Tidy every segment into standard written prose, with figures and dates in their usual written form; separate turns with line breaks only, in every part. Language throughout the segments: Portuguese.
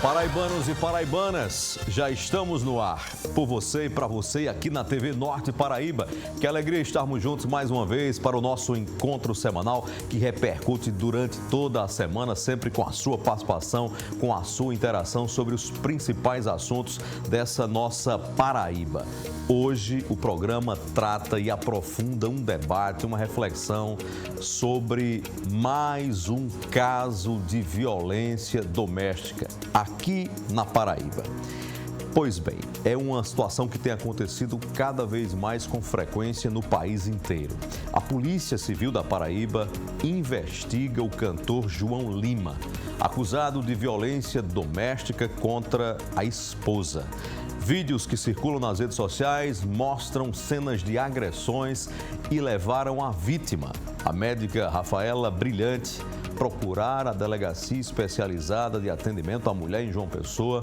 Paraibanos e paraibanas, já estamos no ar, por você e para você aqui na TV Norte Paraíba. Que alegria estarmos juntos mais uma vez para o nosso encontro semanal que repercute durante toda a semana, sempre com a sua participação, com a sua interação sobre os principais assuntos dessa nossa Paraíba. Hoje o programa trata e aprofunda um debate, uma reflexão sobre mais um caso de violência doméstica aqui na Paraíba. Pois bem, é uma situação que tem acontecido cada vez mais com frequência no país inteiro. A Polícia Civil da Paraíba investiga o cantor João Lima, acusado de violência doméstica contra a esposa. Vídeos que circulam nas redes sociais mostram cenas de agressões e levaram a vítima, a médica Rafaela Brilhante, procurar a Delegacia Especializada de Atendimento à Mulher em João Pessoa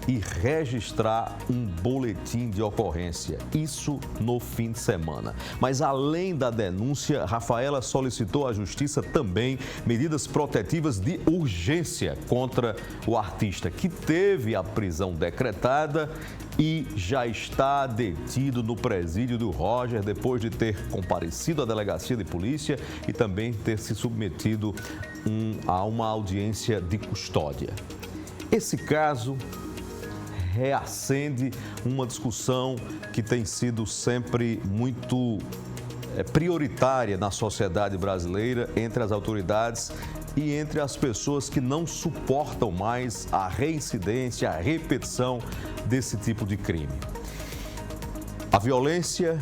e registrar um boletim de ocorrência, isso no fim de semana. Mas além da denúncia, Rafaela solicitou à Justiça também medidas protetivas de urgência contra o artista, que teve a prisão decretada e já está detido no presídio do Roger depois de ter comparecido à delegacia de polícia e também ter se submetido a uma audiência de custódia. Esse caso reacende uma discussão que tem sido sempre muito prioritária na sociedade brasileira, entre as autoridades e entre as pessoas que não suportam mais a reincidência, a repetição desse tipo de crime. A violência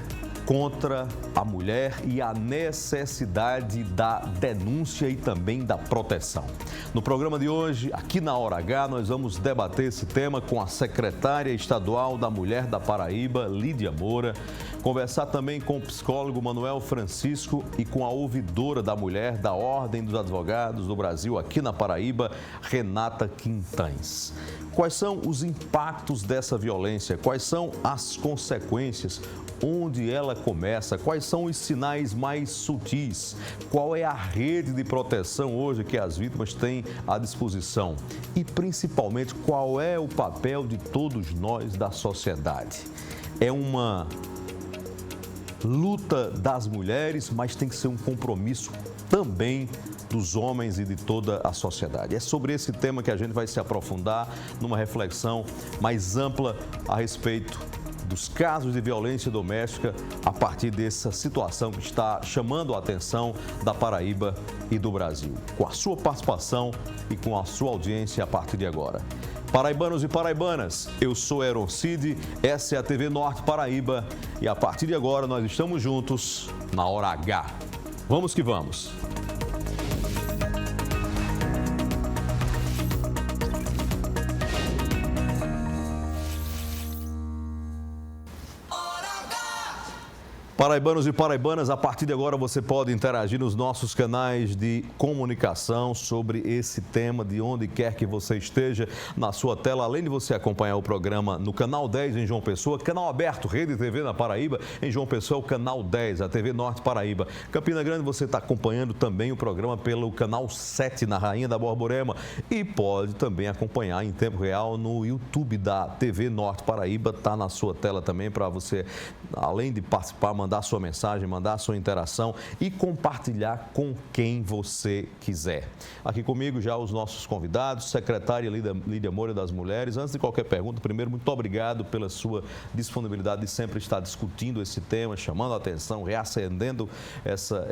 contra a mulher e a necessidade da denúncia e também da proteção. No programa de hoje, aqui na Hora H, nós vamos debater esse tema com a secretária estadual da Mulher da Paraíba, Lídia Moura, conversar também com o psicólogo Manuel Francisco e com a ouvidora da mulher da Ordem dos Advogados do Brasil aqui na Paraíba, Renata Quintães. Quais são os impactos dessa violência? Quais são as consequências? Onde ela começa? Quais são os sinais mais sutis? Qual é a rede de proteção hoje que as vítimas têm à disposição? E, principalmente, qual é o papel de todos nós da sociedade? É uma luta das mulheres, mas tem que ser um compromisso também dos homens e de toda a sociedade. É sobre esse tema que a gente vai se aprofundar numa reflexão mais ampla a respeito dos casos de violência doméstica a partir dessa situação que está chamando a atenção da Paraíba e do Brasil. Com a sua participação e com a sua audiência a partir de agora. Paraibanos e paraibanas, eu sou Heron Cid, essa é a TV Norte Paraíba e a partir de agora nós estamos juntos na Hora H. Vamos que vamos! Paraibanos e paraibanas, a partir de agora você pode interagir nos nossos canais de comunicação sobre esse tema, de onde quer que você esteja na sua tela. Além de você acompanhar o programa no Canal 10 em João Pessoa, canal aberto, Rede TV na Paraíba, em João Pessoa, o Canal 10, a TV Norte Paraíba. Campina Grande, você está acompanhando também o programa pelo Canal 7 na Rainha da Borborema e pode também acompanhar em tempo real no YouTube da TV Norte Paraíba, está na sua tela também para você, além de participar, mandar sua mensagem, mandar sua interação e compartilhar com quem você quiser. Aqui comigo já os nossos convidados, secretária Lídia Moura das Mulheres. Antes de qualquer pergunta, primeiro, muito obrigado pela sua disponibilidade de sempre estar discutindo esse tema, chamando a atenção, reacendendo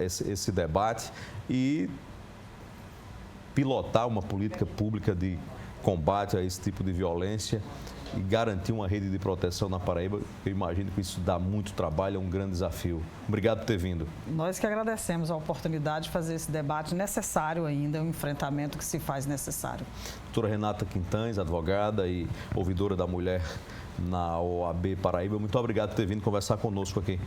esse debate e pilotar uma política pública de combate a esse tipo de violência e garantir uma rede de proteção na Paraíba. Eu imagino que isso dá muito trabalho, é um grande desafio. Obrigado por ter vindo.
Nós que agradecemos a oportunidade de fazer esse debate necessário ainda, um enfrentamento que se faz necessário.
Doutora Renata Quintães, advogada e ouvidora da mulher na OAB Paraíba, muito obrigado por ter vindo conversar conosco aqui.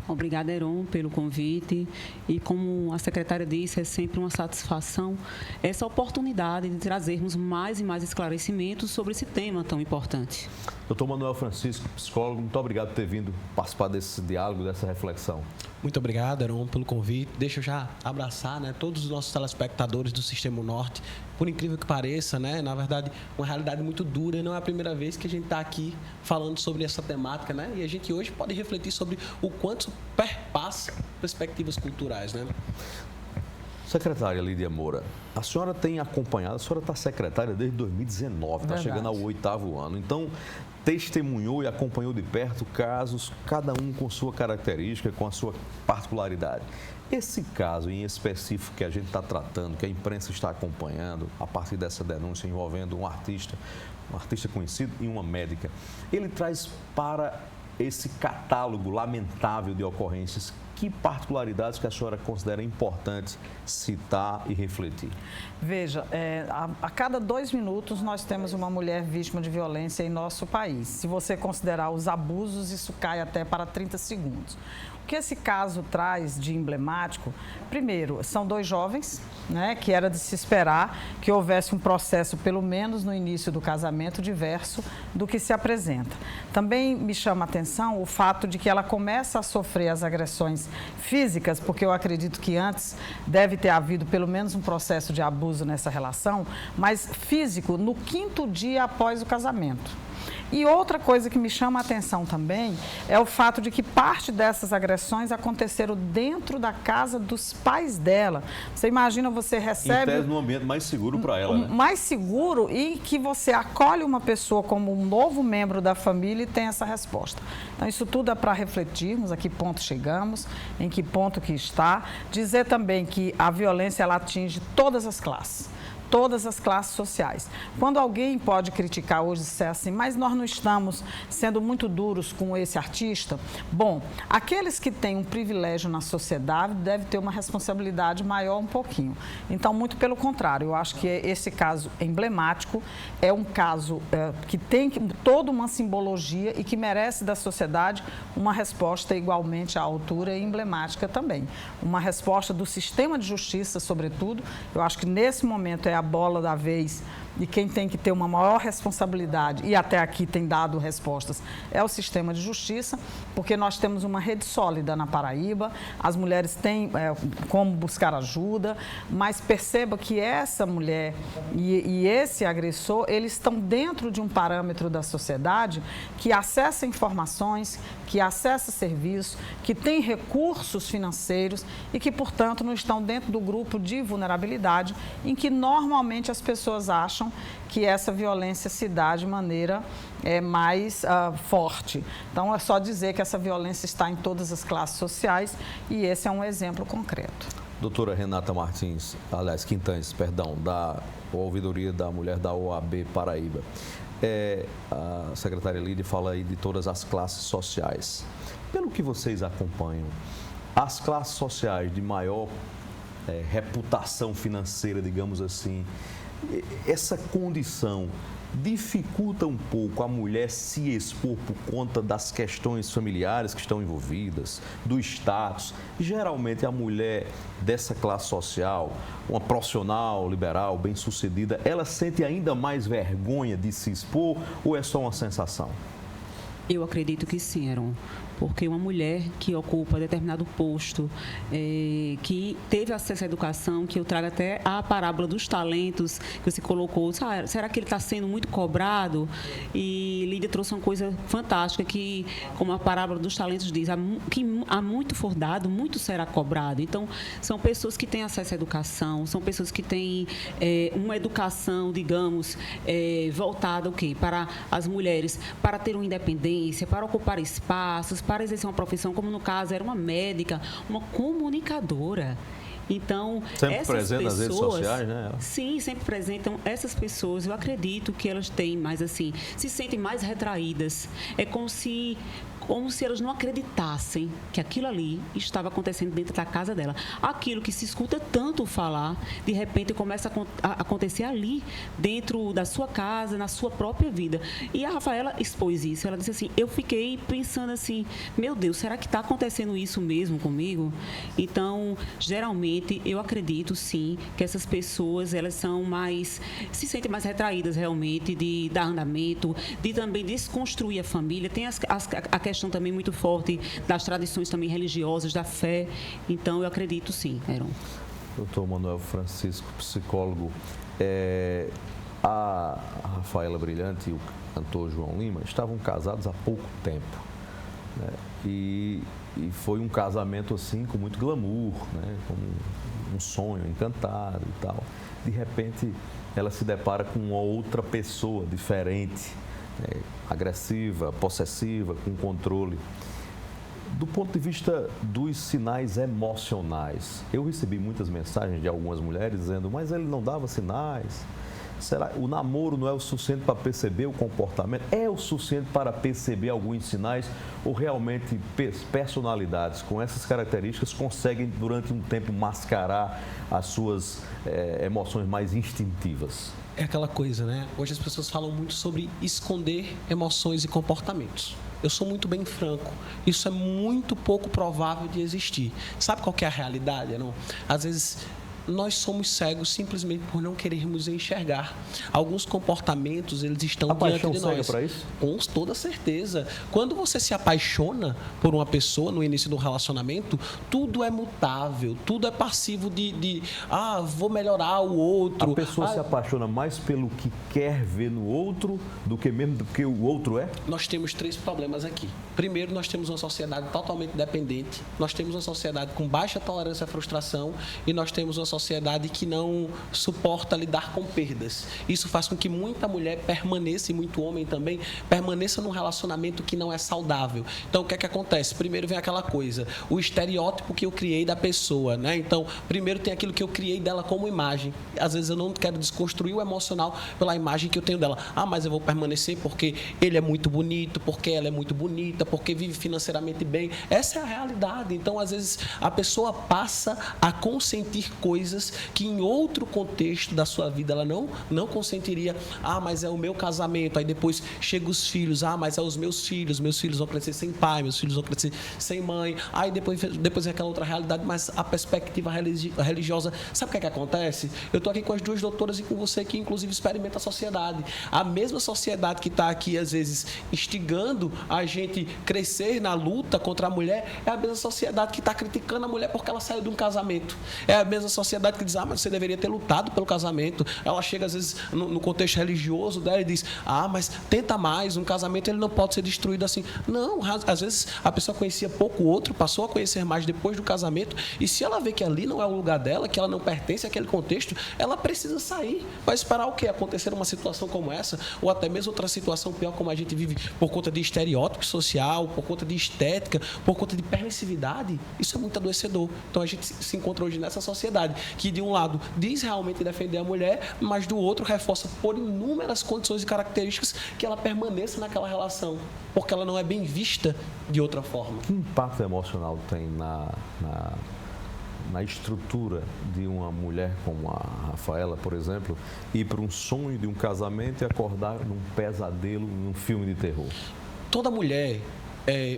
Obrigada, Heron, pelo convite. E como a secretária disse, é sempre uma satisfação essa oportunidade de trazermos mais e mais esclarecimentos sobre esse tema tão importante.
Doutor Manuel Francisco, psicólogo, muito obrigado por ter vindo participar desse diálogo, dessa reflexão.
Muito obrigado, Heron, pelo convite. Deixa eu já abraçar, né, todos os nossos telespectadores do Sistema Norte. Por incrível que pareça, né, na verdade, uma realidade muito dura. E não é a primeira vez que a gente está aqui falando sobre essa temática, né? E a gente hoje pode refletir sobre o quanto perpassa perspectivas culturais, né?
Secretária Lídia Moura, a senhora tem acompanhado, a senhora está secretária desde 2019, está chegando ao 8º ano. Então, testemunhou e acompanhou de perto casos, cada um com sua característica, com a sua particularidade. Esse caso em específico que a gente está tratando, que a imprensa está acompanhando, a partir dessa denúncia envolvendo um artista conhecido e uma médica, ele traz para esse catálogo lamentável de ocorrências, que particularidades que a senhora considera importantes citar e refletir?
Veja, a cada 2 minutos nós temos uma mulher vítima de violência em nosso país. Se você considerar os abusos, isso cai até para 30 segundos. O que esse caso traz de emblemático? Primeiro, são 2 jovens, né, que era de se esperar que houvesse um processo, pelo menos no início do casamento, diverso do que se apresenta. Também me chama a atenção o fato de que ela começa a sofrer as agressões físicas, porque eu acredito que antes deve ter havido pelo menos um processo de abuso nessa relação, mas físico no 5º dia após o casamento. E outra coisa que me chama a atenção também é o fato de que parte dessas agressões aconteceram dentro da casa dos pais dela. Você imagina, você recebe...
Em tese, num ambiente mais seguro para ela, né?
Mais seguro, e que você acolhe uma pessoa como um novo membro da família e tem essa resposta. Então, isso tudo é para refletirmos a que ponto chegamos, em que ponto que está. Dizer também que a violência, ela atinge todas as classes sociais. Quando alguém pode criticar hoje, ser assim, mas nós não estamos sendo muito duros com esse artista, bom, aqueles que têm um privilégio na sociedade devem ter uma responsabilidade maior um pouquinho. Então, muito pelo contrário, eu acho que esse caso emblemático é um caso que tem toda uma simbologia e que merece da sociedade uma resposta igualmente à altura e emblemática também. Uma resposta do sistema de justiça, sobretudo. Eu acho que nesse momento é a bola da vez e quem tem que ter uma maior responsabilidade, e até aqui tem dado respostas, é o sistema de justiça, porque nós temos uma rede sólida na Paraíba, as mulheres têm como buscar ajuda, mas perceba que essa mulher e esse agressor, eles estão dentro de um parâmetro da sociedade que acessa informações, que acessa serviços, que tem recursos financeiros e que, portanto, não estão dentro do grupo de vulnerabilidade em que normalmente as pessoas acham que essa violência se dá de maneira mais forte. Então, é só dizer que essa violência está em todas as classes sociais e esse é um exemplo concreto.
Doutora Renata Martins, aliás, Quintães, perdão, da Ouvidoria da Mulher da OAB Paraíba. A secretária Lídia fala aí de todas as classes sociais. Pelo que vocês acompanham, as classes sociais de maior reputação financeira, digamos assim, essa condição dificulta um pouco a mulher se expor por conta das questões familiares que estão envolvidas, do status. Geralmente a mulher dessa classe social, uma profissional, liberal, bem-sucedida, ela sente ainda mais vergonha de se expor ou é só uma sensação?
Eu acredito que sim, Heron. Porque uma mulher que ocupa determinado posto, que teve acesso à educação, que eu trago até a parábola dos talentos que você colocou, será que ele está sendo muito cobrado? E Lídia trouxe uma coisa fantástica, que, como a parábola dos talentos diz, que há muito for dado, muito será cobrado. Então, são pessoas que têm acesso à educação, são pessoas que têm uma educação, digamos, voltada para as mulheres, para ter uma independência, para ocupar espaços, para exercer uma profissão, como no caso era uma médica, uma comunicadora. Então,
sempre
essas
presente
pessoas,
nas redes sociais, né?
Sim, sempre presente. Então, essas pessoas, eu acredito que elas têm mais assim, se sentem mais retraídas. É como se como se elas não acreditassem que aquilo ali estava acontecendo dentro da casa dela. Aquilo que se escuta tanto falar, de repente começa a acontecer ali, dentro da sua casa, na sua própria vida. E a Rafaela expôs isso. Ela disse assim, eu fiquei pensando assim, meu Deus, será que está acontecendo isso mesmo comigo? Então, geralmente, eu acredito sim que essas pessoas, elas se sentem mais retraídas realmente de dar andamento, de também desconstruir a família. Tem a questão também muito forte das tradições também religiosas, da fé. Então, eu acredito sim, Heron.
Doutor Manuel Francisco, psicólogo, a Rafaela Brilhante e o cantor João Lima estavam casados há pouco tempo, né? E foi um casamento assim com muito glamour, né? Como um sonho encantado e tal. De repente, ela se depara com uma outra pessoa diferente, né? Agressiva, possessiva, com controle. Do ponto de vista dos sinais emocionais, eu recebi muitas mensagens de algumas mulheres dizendo, mas ele não dava sinais. Será que o namoro não é o suficiente para perceber o comportamento? É o suficiente para perceber alguns sinais? Ou realmente personalidades com essas características conseguem, durante um tempo, mascarar as suas emoções mais instintivas?
É aquela coisa, né? Hoje as pessoas falam muito sobre esconder emoções e comportamentos. Eu sou muito bem franco. Isso é muito pouco provável de existir. Sabe qual que é a realidade, não? Às vezes nós somos cegos simplesmente por não querermos enxergar. Alguns comportamentos, eles estão diante de nós. A paixão cega para isso? Com toda certeza. Quando você se apaixona por uma pessoa no início do relacionamento, tudo é mutável, tudo é passivo vou melhorar o outro.
A pessoa se apaixona mais pelo que quer ver no outro do que mesmo do que o outro é?
Nós temos 3 problemas aqui. Primeiro, nós temos uma sociedade totalmente dependente, nós temos uma sociedade com baixa tolerância à frustração e nós temos uma sociedade que não suporta lidar com perdas. Isso faz com que muita mulher permaneça, e muito homem também, permaneça num relacionamento que não é saudável. Então, o que é que acontece? Primeiro vem aquela coisa, o estereótipo que eu criei da pessoa, né? Então, primeiro tem aquilo que eu criei dela como imagem. Às vezes eu não quero desconstruir o emocional pela imagem que eu tenho dela. Mas eu vou permanecer porque ele é muito bonito, porque ela é muito bonita, porque vive financeiramente bem. Essa é a realidade. Então, às vezes, a pessoa passa a consentir coisas que em outro contexto da sua vida ela não consentiria. Mas é o meu casamento. Aí depois chegam os filhos. Mas é os meus filhos vão crescer sem pai, meus filhos vão crescer sem mãe. Aí depois é aquela outra realidade, mas a perspectiva religiosa. Sabe o que é que acontece? Eu estou aqui com as 2 doutoras e com você que inclusive experimenta a sociedade. A mesma sociedade que está aqui às vezes instigando a gente crescer na luta contra a mulher é a mesma sociedade que está criticando a mulher porque ela saiu de um casamento. É a mesma sociedade que diz, mas você deveria ter lutado pelo casamento. Ela chega, às vezes, no contexto religioso dela e diz, mas tenta mais, um casamento ele não pode ser destruído assim. Não, às vezes a pessoa conhecia pouco o outro, passou a conhecer mais depois do casamento, e se ela vê que ali não é o lugar dela, que ela não pertence àquele contexto, ela precisa sair. Vai esperar o quê? Acontecer uma situação como essa, ou até mesmo outra situação pior, como a gente vive por conta de estereótipo social, por conta de estética, por conta de permissividade. Isso é muito adoecedor. Então a gente se encontra hoje nessa sociedade que de um lado diz realmente defender a mulher, mas do outro reforça por inúmeras condições e características que ela permaneça naquela relação, porque ela não é bem vista de outra forma.
Que impacto emocional tem na estrutura de uma mulher como a Rafaela, por exemplo, ir para um sonho de um casamento e acordar num pesadelo, num filme de terror?
Toda mulher,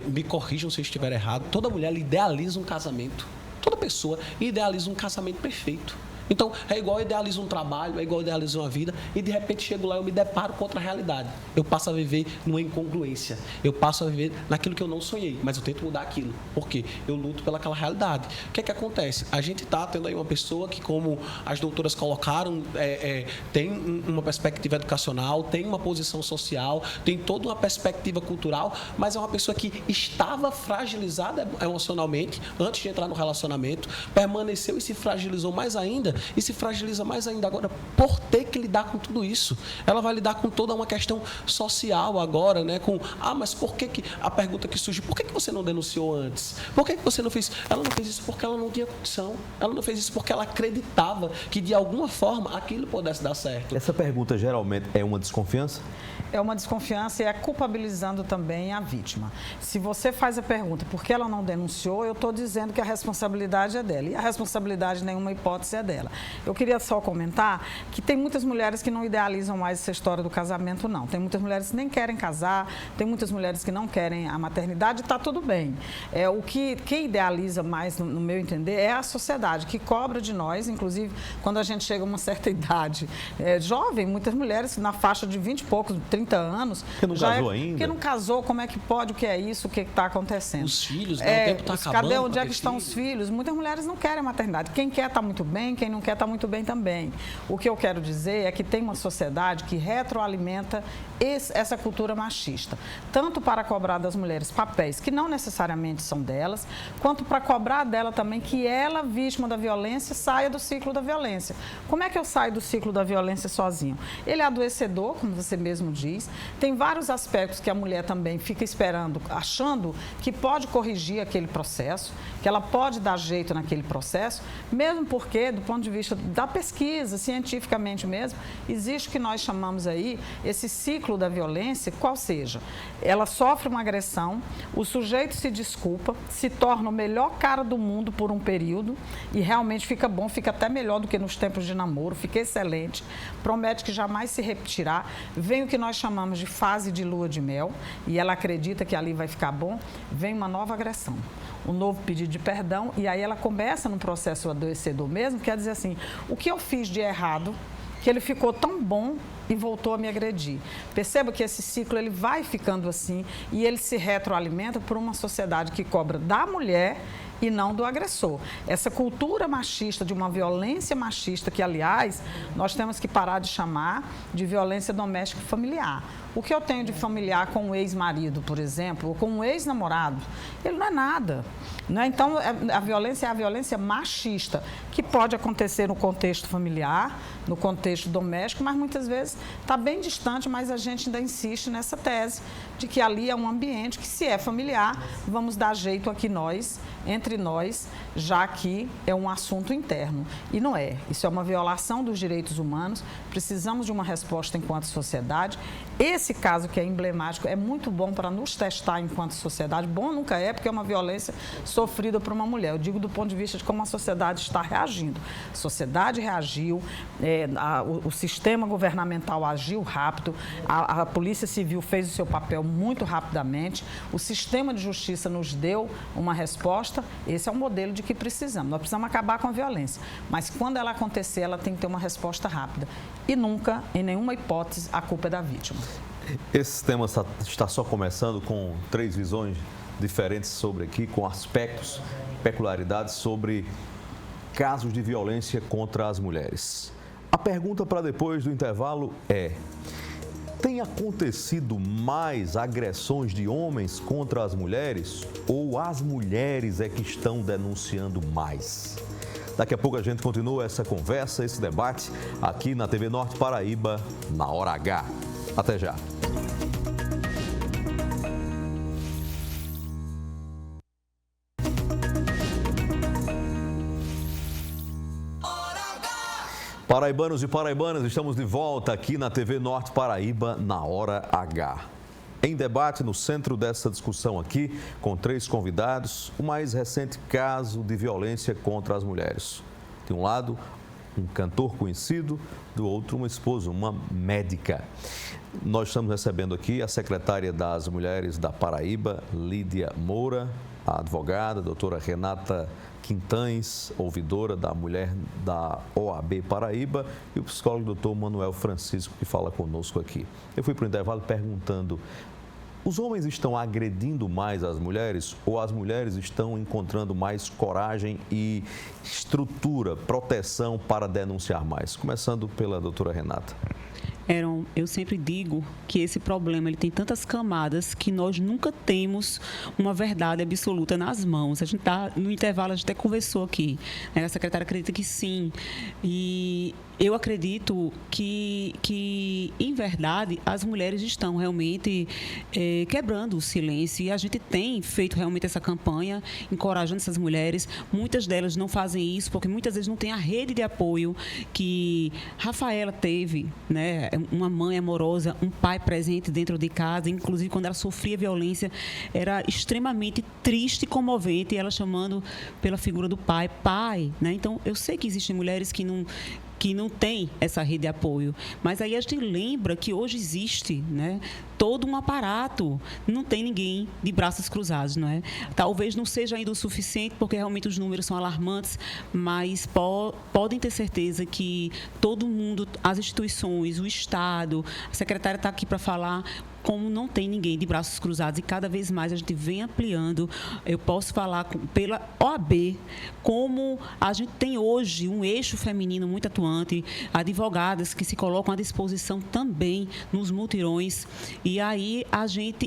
me corrijam se eu estiver errado, toda mulher idealiza um casamento. Toda pessoa idealiza um casamento perfeito. Então, é igual eu idealizo um trabalho, é igual eu idealizo uma vida, e de repente chego lá e eu me deparo com outra realidade. Eu passo a viver numa incongruência. Eu passo a viver naquilo que eu não sonhei, mas eu tento mudar aquilo. Por quê? Eu luto pelaquela realidade. O que é que acontece? A gente está tendo aí uma pessoa que, como as doutoras colocaram, tem uma perspectiva educacional, tem uma posição social, tem toda uma perspectiva cultural, mas é uma pessoa que estava fragilizada emocionalmente antes de entrar no relacionamento, permaneceu e se fragilizou mais ainda e se fragiliza mais ainda agora por ter que lidar com tudo isso. Ela vai lidar com toda uma questão social agora, né? Mas por que a pergunta que surge, por que você não denunciou antes? Por que você não fez? Ela não fez isso porque ela não tinha condição. Ela não fez isso porque ela acreditava que de alguma forma aquilo pudesse dar certo.
Essa pergunta geralmente é uma desconfiança?
É uma desconfiança e é culpabilizando também a vítima. Se você faz a pergunta por que ela não denunciou, eu estou dizendo que a responsabilidade é dela. E a responsabilidade, em nenhuma hipótese, é dela. Eu queria só comentar que tem muitas mulheres que não idealizam mais essa história do casamento, não. Tem muitas mulheres que nem querem casar, tem muitas mulheres que não querem a maternidade, está tudo bem. Quem idealiza mais, no meu entender, é a sociedade, que cobra de nós, inclusive, quando a gente chega a uma certa idade jovem, muitas mulheres na faixa de 20 e poucos, 30 anos.
Que não casou ainda.
Porque não casou, como é que pode, o que é isso, o que está acontecendo?
Os filhos, né? O tempo está acabando.
Cadê, onde é que estão os filhos? Muitas mulheres não querem a maternidade. Quem quer está muito bem, quem não quer está muito bem também. O que eu quero dizer é que tem uma sociedade que retroalimenta essa cultura machista, tanto para cobrar das mulheres papéis que não necessariamente são delas, quanto para cobrar dela também que ela, vítima da violência, saia do ciclo da violência. Como é que eu saio do ciclo da violência sozinho? Ele é adoecedor, como você mesmo diz, tem vários aspectos que a mulher também fica esperando, achando que pode corrigir aquele processo, que ela pode dar jeito naquele processo, mesmo porque, do ponto de vista da pesquisa, cientificamente mesmo, existe o que nós chamamos aí, esse ciclo da violência, qual seja, ela sofre uma agressão, o sujeito se desculpa, se torna o melhor cara do mundo por um período e realmente fica bom, fica até melhor do que nos tempos de namoro, fica excelente, promete que jamais se repetirá, vem o que nós chamamos de fase de lua de mel e ela acredita que ali vai ficar bom, vem uma nova agressão, um novo pedido de perdão e aí ela começa num processo adoecedor mesmo, quer dizer assim, o que eu fiz de errado, que ele ficou tão bom e voltou a me agredir. Perceba que esse ciclo ele vai ficando assim e ele se retroalimenta por uma sociedade que cobra da mulher e não do agressor. Essa cultura machista, de uma violência machista, que, aliás, nós temos que parar de chamar de violência doméstica familiar. O que eu tenho de familiar com um ex-marido, por exemplo, ou com um ex-namorado, ele não é nada. Não é? Então, a violência é a violência machista, que pode acontecer no contexto familiar, no contexto doméstico, mas muitas vezes está bem distante, mas a gente ainda insiste nessa tese de que ali é um ambiente que, se é familiar, vamos dar jeito aqui nós, entre nós, já que é um assunto interno. E não é. Isso é uma violação dos direitos humanos, precisamos de uma resposta enquanto sociedade. Esse caso que é emblemático é muito bom para nos testar enquanto sociedade. Bom nunca é, porque é uma violência sofrida por uma mulher. Eu digo do ponto de vista de como a sociedade está reagindo. A sociedade reagiu, o sistema governamental agiu rápido, a Polícia Civil fez o seu papel muito rapidamente, o sistema de justiça nos deu uma resposta. Esse é o modelo de que precisamos. Nós precisamos acabar com a violência, mas quando ela acontecer, ela tem que ter uma resposta rápida. E nunca, em nenhuma hipótese, a culpa é da vítima.
Esse tema está só começando com 3 visões diferentes sobre aqui, com aspectos, peculiaridades sobre casos de violência contra as mulheres. A pergunta para depois do intervalo é: tem acontecido mais agressões de homens contra as mulheres ou as mulheres é que estão denunciando mais? Daqui a pouco a gente continua essa conversa, esse debate aqui na TV Norte Paraíba, na Hora H. Até já. Paraibanos e paraibanas, estamos de volta aqui na TV Norte Paraíba, na Hora H. Em debate, no centro dessa discussão aqui, com 3 convidados, o mais recente caso de violência contra as mulheres. De um lado, um cantor conhecido, do outro, uma esposa, uma médica. Nós estamos recebendo aqui a secretária das Mulheres da Paraíba, Lídia Moura, a advogada, a doutora Renata Quintães, ouvidora da mulher da OAB Paraíba, e o psicólogo doutor Manuel Francisco, que fala conosco aqui. Eu fui para o intervalo perguntando: os homens estão agredindo mais as mulheres ou as mulheres estão encontrando mais coragem e estrutura, proteção para denunciar mais? Começando pela doutora Renata.
Eu sempre digo que esse problema ele tem tantas camadas que nós nunca temos uma verdade absoluta nas mãos. A gente está no intervalo, a gente até conversou aqui, né? A secretária acredita que sim. E eu acredito que, em verdade, as mulheres estão realmente quebrando o silêncio. E a gente tem feito realmente essa campanha, encorajando essas mulheres. Muitas delas não fazem isso porque muitas vezes não tem a rede de apoio que Rafaela teve, né? Uma mãe amorosa, um pai presente dentro de casa. Inclusive, quando ela sofria violência, era extremamente triste e comovente, ela chamando pela figura do pai, né? Então, eu sei que existem mulheres que não tem essa rede de apoio. Mas aí a gente lembra que hoje existe, né, todo um aparato. Não tem ninguém de braços cruzados, não é? Talvez não seja ainda o suficiente, porque realmente os números são alarmantes, mas podem ter certeza que todo mundo, as instituições, o Estado, a secretária está aqui para falar, como não tem ninguém de braços cruzados, e cada vez mais a gente vem ampliando. Eu posso falar pela OAB, como a gente tem hoje um eixo feminino muito atuante, advogadas que se colocam à disposição também nos mutirões. E aí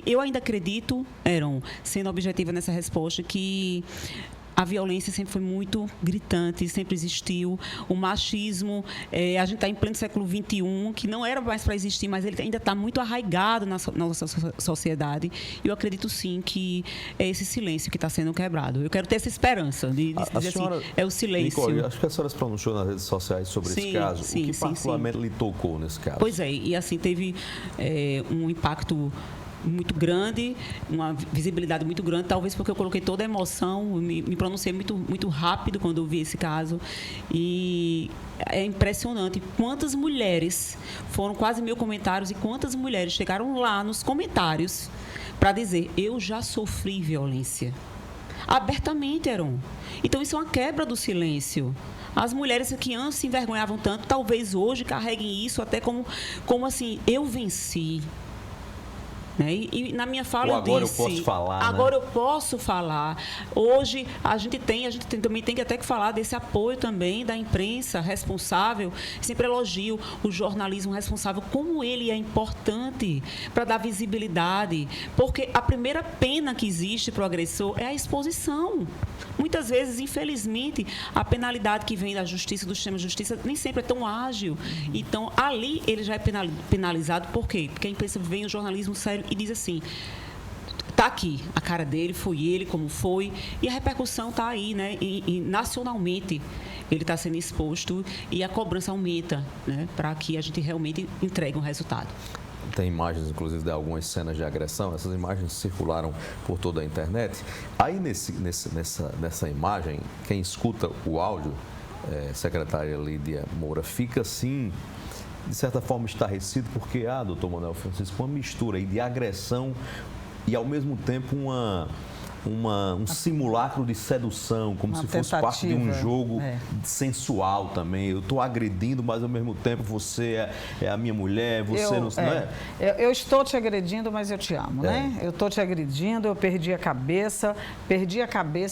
eu ainda acredito, Heron, sendo objetiva nessa resposta, que a violência sempre foi muito gritante, sempre existiu. O machismo, a gente está em pleno século XXI, que não era mais para existir, mas ele ainda está muito arraigado na nossa sociedade. E eu acredito, sim, que é esse silêncio que está sendo quebrado. Eu quero ter essa esperança de dizer senhora, assim, é o silêncio.
Nicole, acho que a senhora se pronunciou nas redes sociais sobre esse caso. O que particularmente lhe tocou nesse caso?
Pois é, e assim teve um impacto muito grande, uma visibilidade muito grande, talvez porque eu coloquei toda a emoção, me pronunciei muito rápido quando eu vi esse caso, e é impressionante quantas mulheres, foram quase 1000 comentários, e quantas mulheres chegaram lá nos comentários para dizer: eu já sofri violência, abertamente, Heron. Então isso é uma quebra do silêncio. As mulheres que antes se envergonhavam tanto, talvez hoje carreguem isso até como assim, eu venci. Né? E na minha fala
agora
eu disse,
eu posso falar,
agora
né?
eu posso falar. Hoje a gente também tem que até que falar desse apoio também da imprensa responsável. Sempre elogio o jornalismo responsável, como ele é importante para dar visibilidade, porque a primeira pena que existe para o agressor é a exposição. Muitas vezes, infelizmente, a penalidade que vem da justiça, do sistema de justiça, nem sempre é tão ágil. Então, ali ele já é penalizado. Por quê? Porque a imprensa vem o jornalismo sério e diz assim: está aqui a cara dele, foi ele, como foi, e a repercussão está aí, né? E nacionalmente ele está sendo exposto e a cobrança aumenta, né? Para que a gente realmente entregue um resultado.
Tem imagens, inclusive, de algumas cenas de agressão. Essas imagens circularam por toda a internet. Aí, nessa imagem, quem escuta o áudio, secretária Lídia Moura, fica assim, de certa forma, estarrecido, porque, doutor Manuel Francisco, uma mistura aí de agressão e, ao mesmo tempo, um simulacro de sedução, como se fosse parte de um jogo sensual também. Eu estou agredindo, mas, ao mesmo tempo, você é a minha mulher, você não é?
Eu estou te agredindo, mas eu te amo, né? Eu estou te agredindo, eu perdi a cabeça,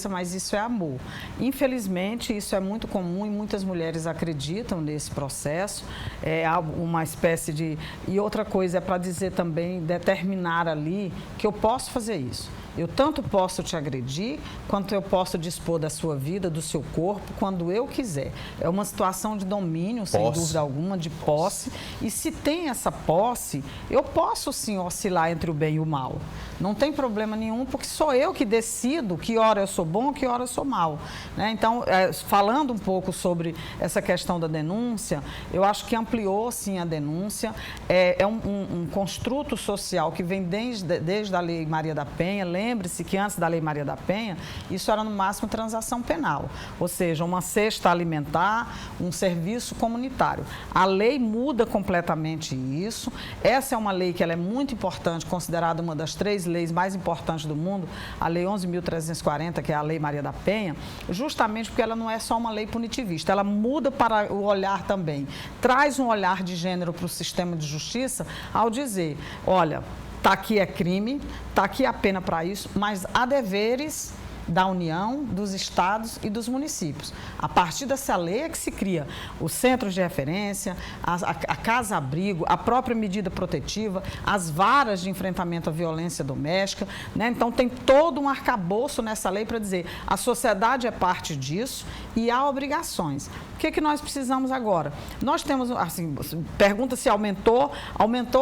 mas isso é amor. Infelizmente, isso é muito comum e muitas mulheres acreditam nesse processo. É uma espécie de... E outra coisa é para dizer também, determinar ali que eu posso fazer isso. Eu tanto posso te agredir, quanto eu posso dispor da sua vida, do seu corpo, quando eu quiser. É uma situação de domínio, sem dúvida alguma, de posse. E se tem essa posse, eu posso sim oscilar entre o bem e o mal. Não tem problema nenhum, porque sou eu que decido que hora eu sou bom, que hora eu sou mal. Né? Então, falando um pouco sobre essa questão da denúncia, eu acho que ampliou sim a denúncia. É um construto social que vem desde a Lei Maria da Penha. Lembre-se que antes da Lei Maria da Penha, isso era no máximo transação penal, ou seja, uma cesta alimentar, um serviço comunitário. A lei muda completamente isso. Essa é uma lei que ela é muito importante, considerada uma das 3 leis mais importantes do mundo, a Lei 11.340, que é a Lei Maria da Penha, justamente porque ela não é só uma lei punitivista, ela muda para o olhar também, traz um olhar de gênero para o sistema de justiça ao dizer, olha, está aqui é crime, está aqui a pena para isso, mas há deveres da União, dos estados e dos municípios. A partir dessa lei é que se cria os centros de referência, a casa-abrigo, a própria medida protetiva, as varas de enfrentamento à violência doméstica, né? Então, tem todo um arcabouço nessa lei para dizer a sociedade é parte disso e há obrigações. O que nós precisamos agora? Nós temos, assim, pergunta se aumentou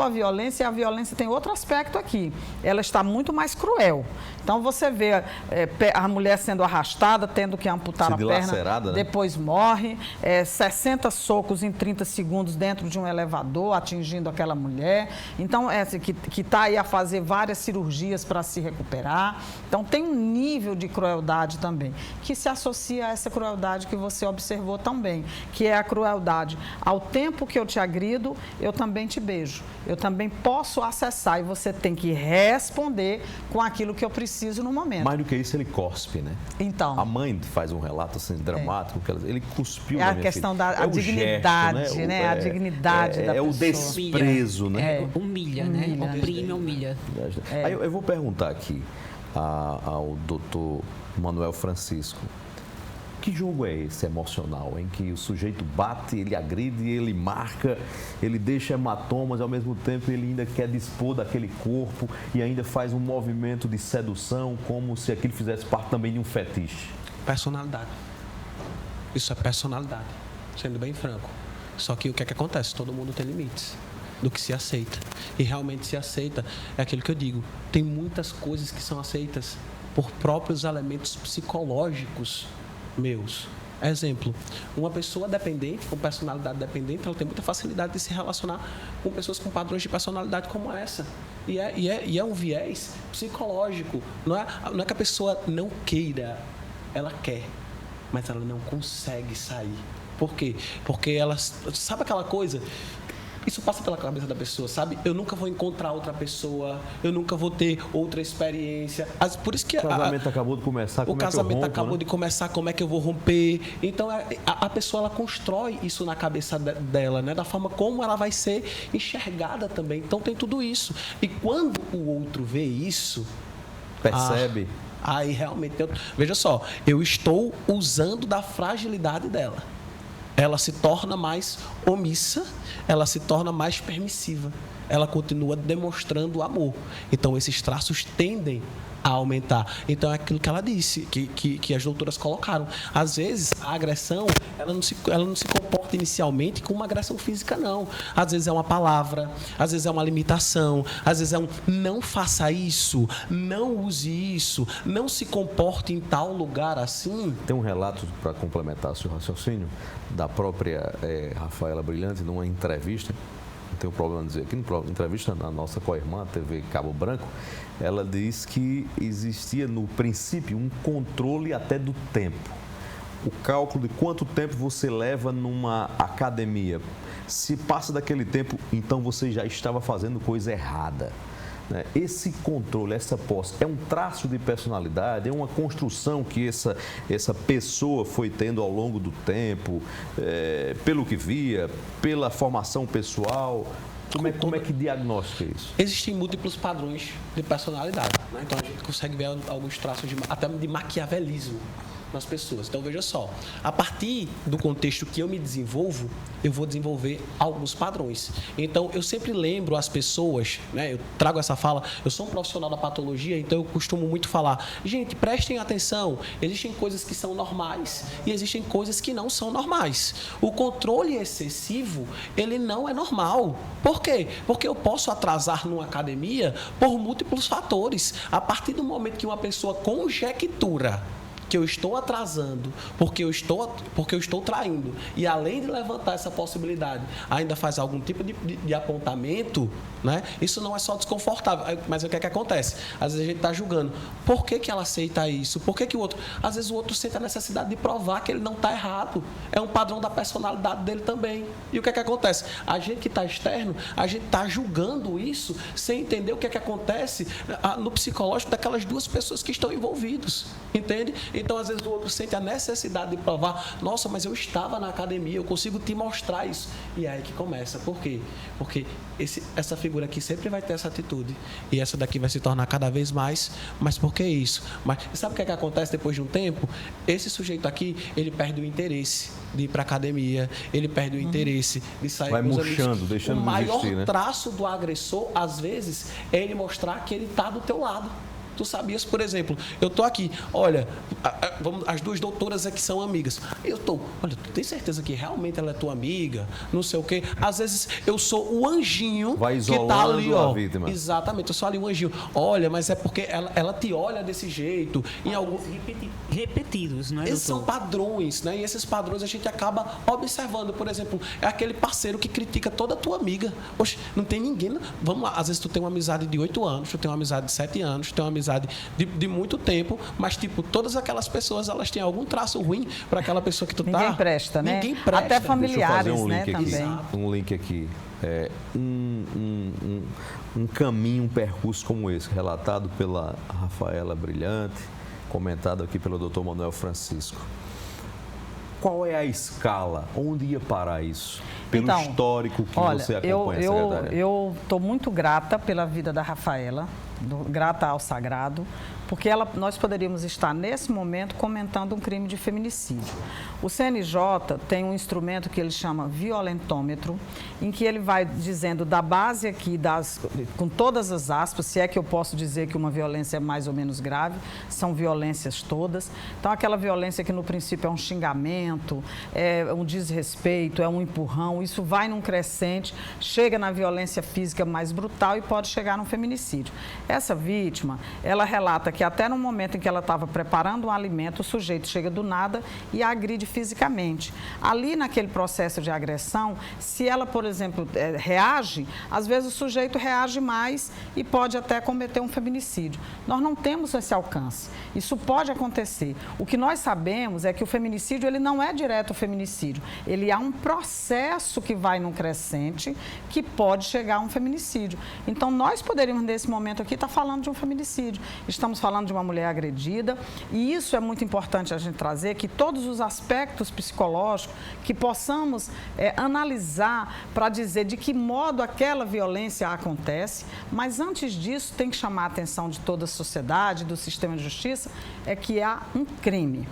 a violência, e a violência tem outro aspecto aqui. Ela está muito mais cruel. Então, você vê a mulher sendo arrastada, tendo que amputar a perna, né? Depois morre, 60 socos em 30 segundos dentro de um elevador, atingindo aquela mulher. Então, que está aí a fazer várias cirurgias para se recuperar. Então, tem um nível de crueldade também, que se associa a essa crueldade que você observou também, que é a crueldade. Ao tempo que eu te agrido, eu também te beijo. Eu também posso acessar e você tem que responder com aquilo que eu preciso no momento.
Mais do que isso, ele cospe, né?
Então.
A mãe faz um relato assim, dramático, que ele cuspiu
na
minha
minha questão
filha.
da dignidade,
gesto,
né? A dignidade da pessoa.
É o desprezo, né?
Humilha, né? Oprime, humilha.
Aí eu vou perguntar aqui ao doutor Manuel Francisco. Que jogo é esse emocional, em que o sujeito bate, ele agride, ele marca, ele deixa hematomas, ao mesmo tempo ele ainda quer dispor daquele corpo e ainda faz um movimento de sedução, como se aquilo fizesse parte também de um fetiche?
Personalidade. Isso é personalidade, sendo bem franco. Só que o que é que acontece? Todo mundo tem limites do que se aceita. E realmente se aceita, é aquilo que eu digo, tem muitas coisas que são aceitas por próprios elementos psicológicos meus. Exemplo, uma pessoa dependente, com personalidade dependente, ela tem muita facilidade de se relacionar com pessoas com padrões de personalidade como essa. E é um viés psicológico. Não é que a pessoa não queira, ela quer, mas ela não consegue sair. Por quê? Porque ela... Sabe aquela coisa... Isso passa pela cabeça da pessoa, sabe? Eu nunca vou encontrar outra pessoa, eu nunca vou ter outra experiência. Por isso que
o casamento acabou de começar, como
o casamento acabou de começar, como é que eu vou romper? Então, a pessoa, ela constrói isso na cabeça dela, né? Da forma como ela vai ser enxergada também. Então, tem tudo isso. E quando o outro vê isso...
Percebe?
Aí, realmente... Veja só, eu estou usando da fragilidade dela. Ela se torna mais omissa, ela se torna mais permissiva. Ela continua demonstrando amor. Então, esses traços tendem a aumentar. Então, é aquilo que ela disse, que as doutoras colocaram. Às vezes, a agressão, ela não se comporta inicialmente como uma agressão física, não. Às vezes é uma palavra, às vezes é uma limitação, às vezes é um não faça isso, não use isso, não se comporte em tal lugar assim.
Tem um relato, para complementar o seu raciocínio, da própria Rafaela Brilhante, numa entrevista, não tenho problema em dizer aqui, entrevista na nossa co-irmã, a TV Cabo Branco, ela diz que existia no princípio um controle até do tempo. O cálculo de quanto tempo você leva numa academia. Se passa daquele tempo, então você já estava fazendo coisa errada. Esse controle, essa posse, é um traço de personalidade, é uma construção que essa pessoa foi tendo ao longo do tempo, pelo que via, pela formação pessoal. Como é que diagnostica isso?
Existem múltiplos padrões de personalidade, né? Então a gente consegue ver alguns traços até de maquiavelismo nas pessoas. Então veja só, a partir do contexto que eu me desenvolvo, eu vou desenvolver alguns padrões. Então eu sempre lembro as pessoas, né? Eu trago essa fala, eu sou um profissional da patologia, então eu costumo muito falar, gente, prestem atenção, existem coisas que são normais e existem coisas que não são normais. O controle excessivo, ele não é normal. Por quê? Porque eu posso atrasar numa academia por múltiplos fatores. A partir do momento que uma pessoa conjectura que eu estou atrasando, porque eu estou traindo, e além de levantar essa possibilidade, ainda faz algum tipo de apontamento, né? Isso não é só desconfortável, mas o que é que acontece? Às vezes a gente está julgando, por que ela aceita isso? Por que o outro? Às vezes o outro sente a necessidade de provar que ele não está errado, é um padrão da personalidade dele também. E o que é que acontece? A gente que está externo, a gente está julgando isso sem entender o que é que acontece no psicológico daquelas duas pessoas que estão envolvidas, entende? Então, às vezes, o outro sente a necessidade de provar, nossa, mas eu estava na academia, eu consigo te mostrar isso. E é aí que começa. Por quê? Porque essa figura aqui sempre vai ter essa atitude. E essa daqui vai se tornar cada vez mais. Mas por que isso? Mas sabe o que acontece depois de um tempo? Esse sujeito aqui, ele perde o interesse de ir para a academia, ele perde o interesse de sair
vai
com os
murchando,
amigos.
deixando
de existir. O maior
né?
traço do agressor, às vezes, é ele mostrar que ele está do teu lado. Tu sabias, por exemplo, eu tô aqui, olha, as duas doutoras aqui são amigas. Olha, tu tem certeza que realmente ela é tua amiga? Não sei o quê. Às vezes eu sou o anjinho que tá ali, ó.
A vítima.
Exatamente, eu sou ali o anjinho. Olha, mas é porque ela te olha desse jeito.
Repetidos, não é, doutor?
Esses são padrões, né? E esses padrões a gente acaba observando. Por exemplo, é aquele parceiro que critica toda a tua amiga. Poxa, não tem ninguém. Vamos lá, às vezes tu tem uma amizade de 8 anos, tu tem uma amizade de 7 anos, tu tem uma amizade de muito tempo, mas, tipo, todas aquelas pessoas, elas têm algum traço ruim para aquela pessoa que tu tá.
Ninguém presta, né?
Ninguém presta.
Até familiares,
né,
também.
Um link aqui. Um caminho, um percurso como esse, relatado pela Rafaela Brilhante, comentado aqui pelo Dr. Manuel Francisco. Qual é a escala? Onde ia parar isso? Pelo histórico que você acompanha, secretária.
Eu estou muito grata pela vida da Rafaela, grata ao sagrado, porque nós poderíamos estar, nesse momento, comentando um crime de feminicídio. O CNJ tem um instrumento que ele chama violentômetro, em que ele vai dizendo da base aqui, com todas as aspas, se é que eu posso dizer que uma violência é mais ou menos grave, são violências todas. Então, aquela violência que no princípio é um xingamento, é um desrespeito, é um empurrão, isso vai num crescente, chega na violência física mais brutal e pode chegar num feminicídio. Essa vítima, ela relata que até no momento em que ela estava preparando um alimento, o sujeito chega do nada e a agride fisicamente. Ali naquele processo de agressão, se ela, por exemplo, reage, às vezes o sujeito reage mais e pode até cometer um feminicídio. Nós não temos esse alcance. Isso pode acontecer. O que nós sabemos é que o feminicídio, ele não é direto ao feminicídio. Ele há um processo que vai num crescente que pode chegar a um feminicídio. Então, nós poderíamos, nesse momento aqui, estar falando de um feminicídio. Estamos falando de uma mulher agredida e isso é muito importante a gente trazer, que todos os aspectos psicológicos que possamos analisar para dizer de que modo aquela violência acontece, mas antes disso tem que chamar a atenção de toda a sociedade, do sistema de justiça, é que há um crime.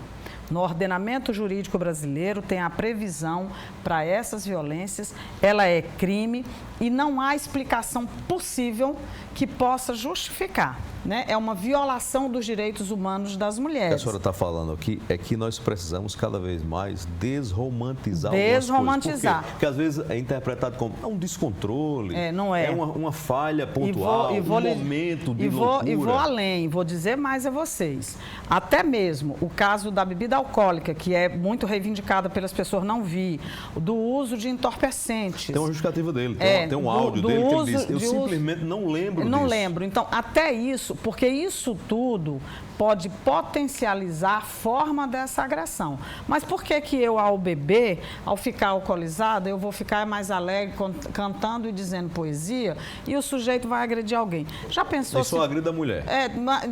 No ordenamento jurídico brasileiro tem a previsão para essas violências, ela é crime e não há explicação possível que possa justificar, né? É uma violação dos direitos humanos das mulheres.
O que a senhora está falando aqui é que nós precisamos cada vez mais desromantizar
Desromantizar.
Coisas. Porque às vezes é interpretado como um descontrole,
não é.
É uma falha pontual, um momento de loucura.
E vou além, vou dizer mais a vocês. Até mesmo o caso da bebida alcoólica, que é muito reivindicada pelas pessoas, não vi, do uso de entorpecentes.
Tem uma justificativa dele, tem um áudio dele que ele diz, eu simplesmente não lembro disso.
Não lembro. Então, até isso, porque isso tudo pode potencializar a forma dessa agressão. Mas por que que eu, ao beber, ao ficar alcoolizada, eu vou ficar mais alegre, cantando e dizendo poesia, e o sujeito vai agredir alguém? Já pensou?
E só agride a mulher.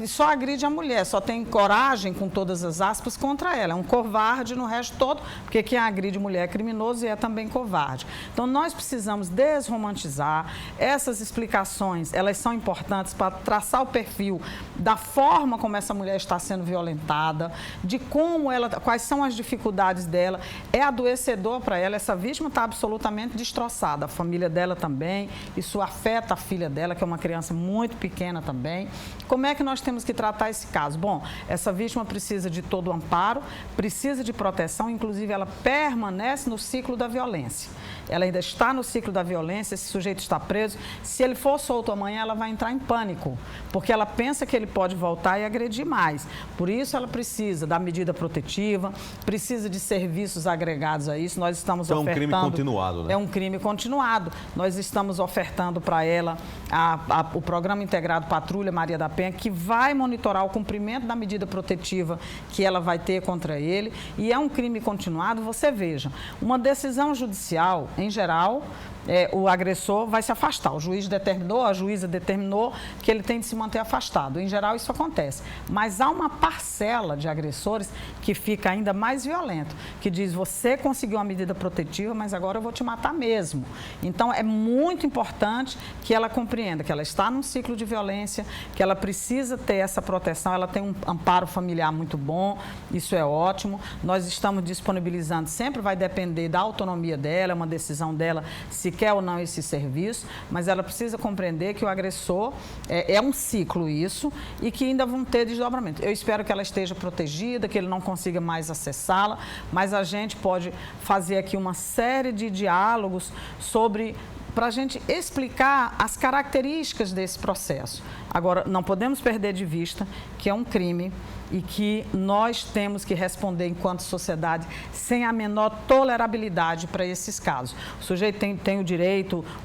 Só agride a mulher, só tem coragem, com todas as aspas, contra ela. É um covarde no resto todo, porque quem agride mulher é criminoso e é também covarde. Então, nós precisamos desromantizar essas explicações, elas são importantes para traçar o perfil da forma como essa mulher está sendo violentada, de quais são as dificuldades dela. É adoecedor para ela, essa vítima está absolutamente destroçada, a família dela também, isso afeta a filha dela, que é uma criança muito pequena também. Como é que nós temos que tratar esse caso? Bom, essa vítima precisa de todo o amparo, precisa de proteção, inclusive ela permanece no ciclo da violência. Ela ainda está no ciclo da violência, esse sujeito está preso. Se ele for solto amanhã, ela vai entrar em pânico, porque ela pensa que ele pode voltar e agredir mais. Por isso, ela precisa da medida protetiva, precisa de serviços agregados a isso. Nós estamos ofertando...
É um crime continuado, né?
É um crime continuado. Nós estamos ofertando para ela o Programa Integrado Patrulha Maria da Penha, que vai monitorar o cumprimento da medida protetiva que ela vai ter contra ele. E é um crime continuado. Você veja, uma decisão judicial, em geral, o agressor vai se afastar. O juiz determinou, a juíza determinou que ele tem de se manter afastado. Em geral, isso acontece. Mas há uma parcela de agressores que fica ainda mais violento, que diz, você conseguiu uma medida protetiva, mas agora eu vou te matar mesmo. Então, é muito importante que ela compreenda que ela está num ciclo de violência, que ela precisa ter essa proteção, ela tem um amparo familiar muito bom, isso é ótimo. Nós estamos disponibilizando, sempre vai depender da autonomia dela, é uma decisão dela se quer ou não esse serviço, mas ela precisa compreender que o agressor é um ciclo isso e que ainda vão ter desdobramento. Eu espero que ela esteja protegida, que ele não consiga mais acessá-la, mas a gente pode fazer aqui uma série de diálogos para a gente explicar as características desse processo. Agora, não podemos perder de vista que é um crime e que nós temos que responder enquanto sociedade sem a menor tolerabilidade para esses casos. O sujeito tem o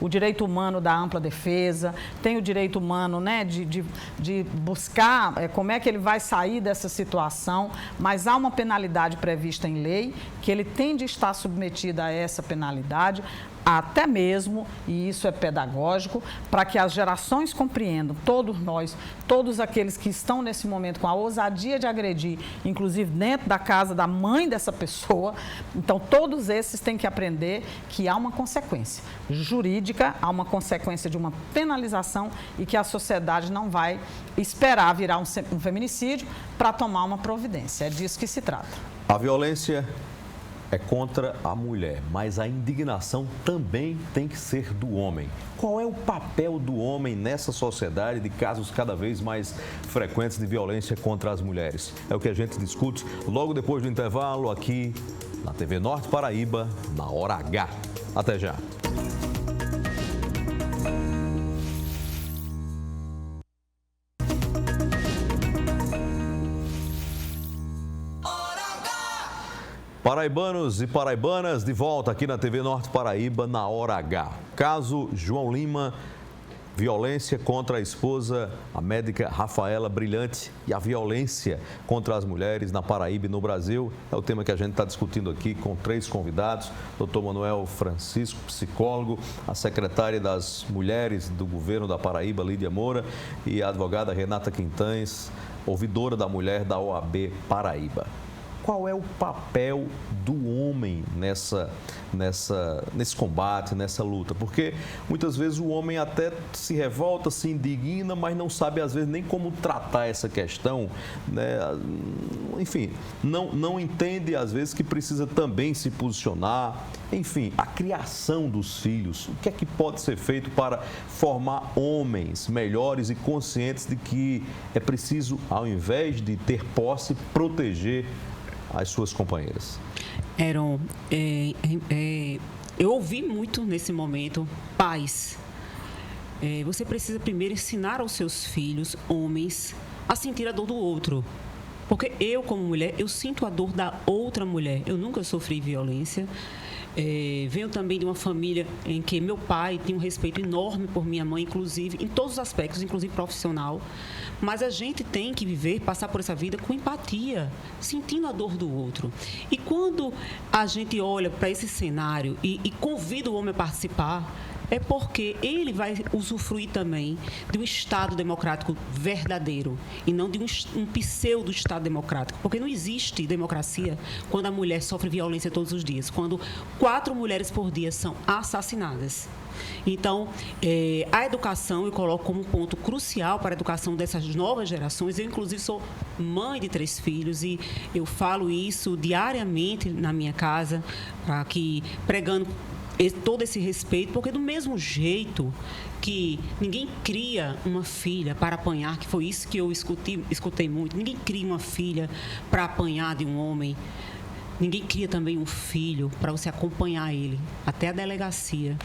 direito humano da ampla defesa, tem o direito humano, né, de buscar como é que ele vai sair dessa situação, mas há uma penalidade prevista em lei que ele tem de estar submetido a essa penalidade, até mesmo, e isso é pedagógico, para que as gerações compreendam, todos nós, todos aqueles que estão nesse momento com a ousadia de agredir, inclusive dentro da casa da mãe dessa pessoa, então todos esses têm que aprender que há uma consequência jurídica, há uma consequência de uma penalização e que a sociedade não vai esperar virar um feminicídio para tomar uma providência. É disso que se trata.
A violência é contra a mulher, mas a indignação também tem que ser do homem. Qual é o papel do homem nessa sociedade de casos cada vez mais frequentes de violência contra as mulheres? É o que a gente discute logo depois do intervalo aqui na TV Norte Paraíba, na Hora H. Até já. Paraibanos e paraibanas, de volta aqui na TV Norte Paraíba, na Hora H. Caso João Lima, violência contra a esposa, a médica Rafaela Brilhante, e a violência contra as mulheres na Paraíba e no Brasil. É o tema que a gente está discutindo aqui com 3 convidados. Dr. Manuel Francisco, psicólogo, a secretária das Mulheres do Governo da Paraíba, Lídia Moura, e a advogada Renata Quintães, ouvidora da mulher da OAB Paraíba. Qual é o papel do homem nesse combate, nessa luta? Porque muitas vezes o homem até se revolta, se indigna, mas não sabe às vezes nem como tratar essa questão, né? Enfim, não entende às vezes que precisa também se posicionar. Enfim, a criação dos filhos, o que é que pode ser feito para formar homens melhores e conscientes de que é preciso, ao invés de ter posse, proteger as suas companheiras?
Heron, eu ouvi muito nesse momento, pais, você precisa primeiro ensinar aos seus filhos, homens, a sentir a dor do outro. Porque eu, como mulher, eu sinto a dor da outra mulher. Eu nunca sofri violência. Venho também de uma família em que meu pai tinha um respeito enorme por minha mãe, inclusive, em todos os aspectos, inclusive profissional. Mas a gente tem que viver, passar por essa vida com empatia, sentindo a dor do outro. E quando a gente olha para esse cenário e convida o homem a participar, é porque ele vai usufruir também de um Estado democrático verdadeiro e não de um pseudo-Estado democrático. Porque não existe democracia quando a mulher sofre violência todos os dias, quando 4 mulheres por dia são assassinadas. Então, a educação eu coloco como um ponto crucial para a educação dessas novas gerações. Eu, inclusive, sou mãe de 3 filhos e eu falo isso diariamente na minha casa, pregando todo esse respeito, porque do mesmo jeito que ninguém cria uma filha para apanhar, que foi isso que eu escutei muito, ninguém cria uma filha para apanhar de um homem, ninguém cria também um filho para você acompanhar ele até a delegacia,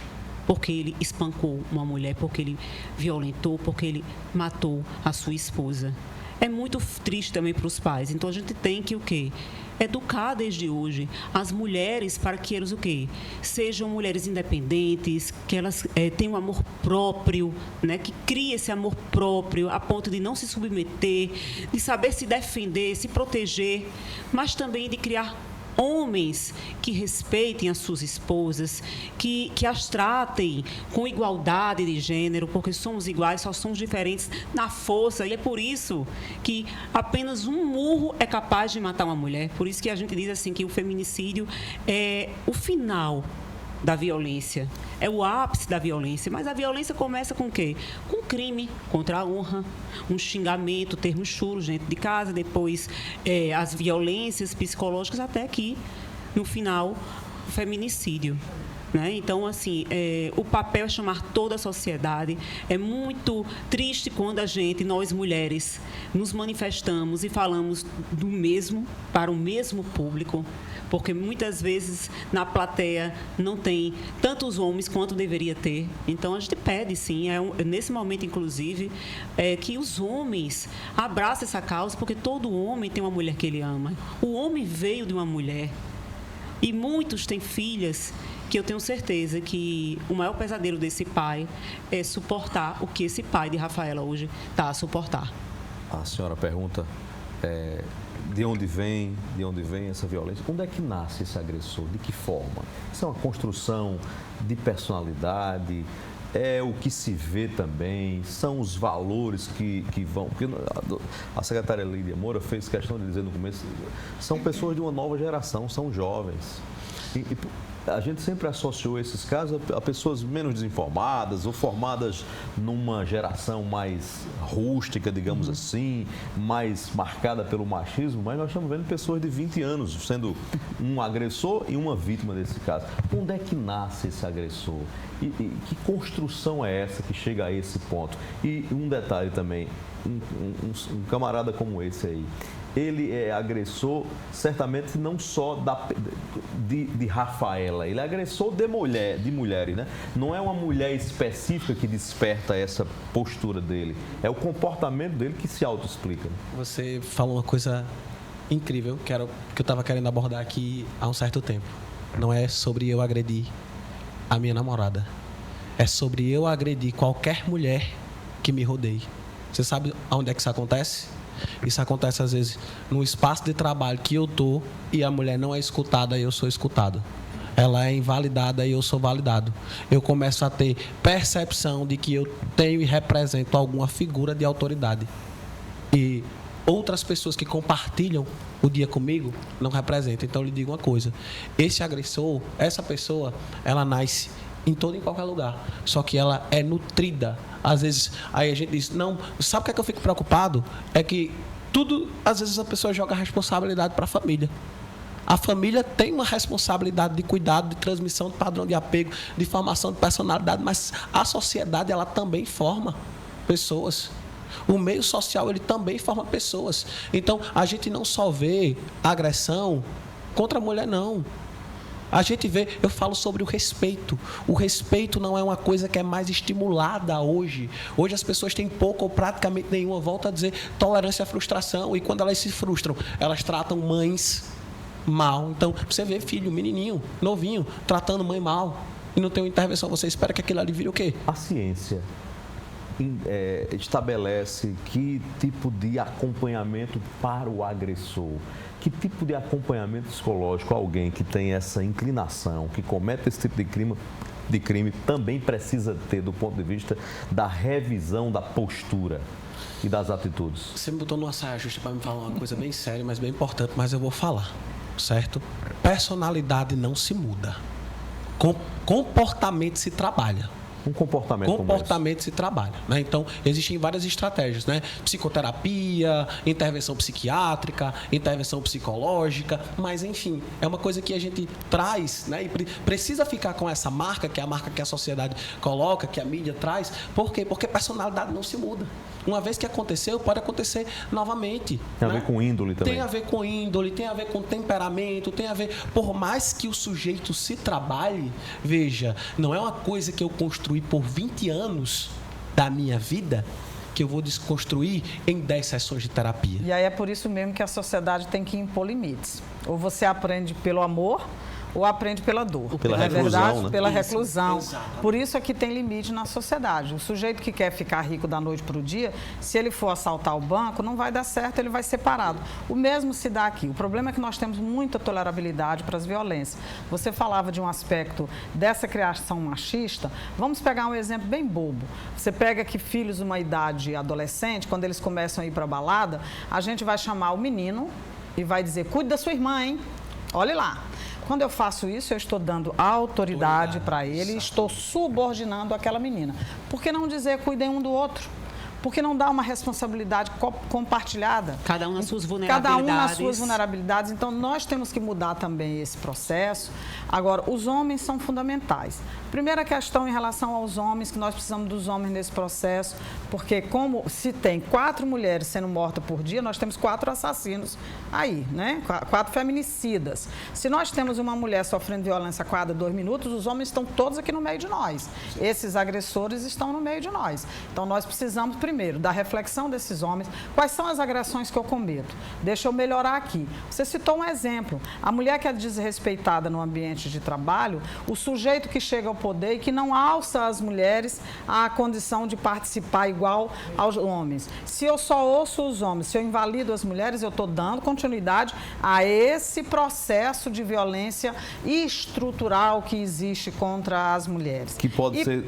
porque ele espancou uma mulher, porque ele violentou, porque ele matou a sua esposa. É muito triste também para os pais. Então, a gente tem que o quê? Educar desde hoje as mulheres para que elas o quê? Sejam mulheres independentes, que elas tenham amor próprio, né? Que criem esse amor próprio a ponto de não se submeter, de saber se defender, se proteger, mas também de criar homens que respeitem as suas esposas, que as tratem com igualdade de gênero, porque somos iguais, só somos diferentes na força, e é por isso que apenas um murro é capaz de matar uma mulher. Por isso que a gente diz assim que o feminicídio é o final da violência, é o ápice da violência, mas a violência começa com o quê? Com crime contra a honra, um xingamento, termos chulos dentro de casa, depois as violências psicológicas, até que, no final, o feminicídio. Né? Então, assim, o papel é chamar toda a sociedade. É muito triste quando nós mulheres, nos manifestamos e falamos do mesmo, para o mesmo público, porque muitas vezes na plateia não tem tantos homens quanto deveria ter. Então, a gente pede, sim, nesse momento, inclusive, que os homens abracem essa causa, porque todo homem tem uma mulher que ele ama. O homem veio de uma mulher. E muitos têm filhas que eu tenho certeza que o maior pesadelo desse pai é suportar o que esse pai de Rafaela hoje está a suportar.
A senhora pergunta de onde vem essa violência? Onde é que nasce esse agressor? De que forma? Isso é uma construção de personalidade? É o que se vê também? São os valores que vão... Porque a secretária Lídia Moura fez questão de dizer no começo, são pessoas de uma nova geração, são jovens. E a gente sempre associou esses casos a pessoas menos desinformadas ou formadas numa geração mais rústica, digamos assim, mais marcada pelo machismo, mas nós estamos vendo pessoas de 20 anos sendo um agressor e uma vítima desse caso. Onde é que nasce esse agressor? E que construção é essa que chega a esse ponto? E um detalhe também, um camarada como esse aí, ele é agressor, certamente não só de Rafaela, ele é agressor de mulheres, né? Não é uma mulher específica que desperta essa postura dele, é o comportamento dele que se autoexplica.
Você falou uma coisa incrível que eu estava querendo abordar aqui há um certo tempo. Não é sobre eu agredir a minha namorada, é sobre eu agredir qualquer mulher que me rodeie. Você sabe onde é que isso acontece? Isso acontece, às vezes, no espaço de trabalho que eu estou e a mulher não é escutada e eu sou escutado. Ela é invalidada e eu sou validado. Eu começo a ter percepção de que eu tenho e represento alguma figura de autoridade. E outras pessoas que compartilham o dia comigo não representam. Então, eu lhe digo uma coisa. Esse agressor, essa pessoa, ela nasce em todo e em qualquer lugar. Só que ela é nutrida. Às vezes, aí a gente diz, não, sabe o que eu fico preocupado? É que às vezes a pessoa joga a responsabilidade para a família. A família tem uma responsabilidade de cuidado, de transmissão de padrão de apego, de formação de personalidade, mas a sociedade, ela também forma pessoas. O meio social, ele também forma pessoas. Então, a gente não só vê agressão contra a mulher, não. A gente vê, eu falo sobre o respeito. O respeito não é uma coisa que é mais estimulada hoje. Hoje as pessoas têm pouco ou praticamente nenhuma, volto a dizer, tolerância à frustração. E quando elas se frustram, elas tratam mães mal. Então, você vê filho, menininho, novinho, tratando mãe mal. E não tem uma intervenção, você espera que aquilo ali vire o quê?
A ciência estabelece que tipo de acompanhamento para o agressor? Que tipo de acompanhamento psicológico alguém que tem essa inclinação, que comete esse tipo de crime também precisa ter do ponto de vista da revisão da postura e das atitudes?
Você me botou numa saia justa para me falar uma coisa bem séria, mas bem importante, mas eu vou falar, certo? Personalidade não se muda. Comportamento se trabalha.
Um comportamento
se trabalha, né? Então, existem várias estratégias, né? Psicoterapia, intervenção psiquiátrica, intervenção psicológica, mas, enfim, é uma coisa que a gente traz, né? E precisa ficar com essa marca, que é a marca que a sociedade coloca, que a mídia traz. Por quê? Porque personalidade não se muda. Uma vez que aconteceu, pode acontecer novamente.
Tem a ver com índole também.
Tem a ver com índole, tem a ver com temperamento, tem a ver... Por mais que o sujeito se trabalhe, veja, não é uma coisa que eu construí por 20 anos da minha vida que eu vou desconstruir em 10 sessões de terapia.
E aí é por isso mesmo que a sociedade tem que impor limites. Ou você aprende pelo amor, ou aprende pela dor.
Pela
não é
reclusão,
verdade?
né?
Pela
Isso,
reclusão.
exatamente.
Por isso é que tem limite na sociedade. O sujeito que quer ficar rico da noite para o dia, se ele for assaltar o banco, não vai dar certo, ele vai ser parado. O mesmo se dá aqui. O problema é que nós temos muita tolerabilidade para as violências. Você falava de um aspecto dessa criação machista. Vamos pegar um exemplo bem bobo. Você pega que filhos de uma idade adolescente, quando eles começam a ir para a balada, a gente vai chamar o menino e vai dizer, cuide da sua irmã, hein? Olhe lá. Quando eu faço isso, eu estou dando autoridade para ele e estou subordinando aquela menina. Por que não dizer cuidem um do outro? Por que não dar uma responsabilidade compartilhada?
Cada um nas suas vulnerabilidades.
Cada um nas suas vulnerabilidades. Então, nós temos que mudar também esse processo. Agora, os homens são fundamentais. Primeira questão em relação aos homens, que nós precisamos dos homens nesse processo, porque como se tem 4 mulheres sendo mortas por dia, nós temos 4 assassinos aí, né? 4 feminicidas. Se nós temos uma mulher sofrendo violência a cada 2 minutos, os homens estão todos aqui no meio de nós. Esses agressores estão no meio de nós. Então, nós precisamos, primeiro, da reflexão desses homens. Quais são as agressões que eu cometo? Deixa eu melhorar aqui. Você citou um exemplo. A mulher que é desrespeitada no ambiente de trabalho, o sujeito que chega ao poder e que não alça as mulheres à condição de participar igual aos homens. Se eu só ouço os homens, se eu invalido as mulheres, eu estou dando continuidade a esse processo de violência estrutural que existe contra as mulheres.
Que pode ser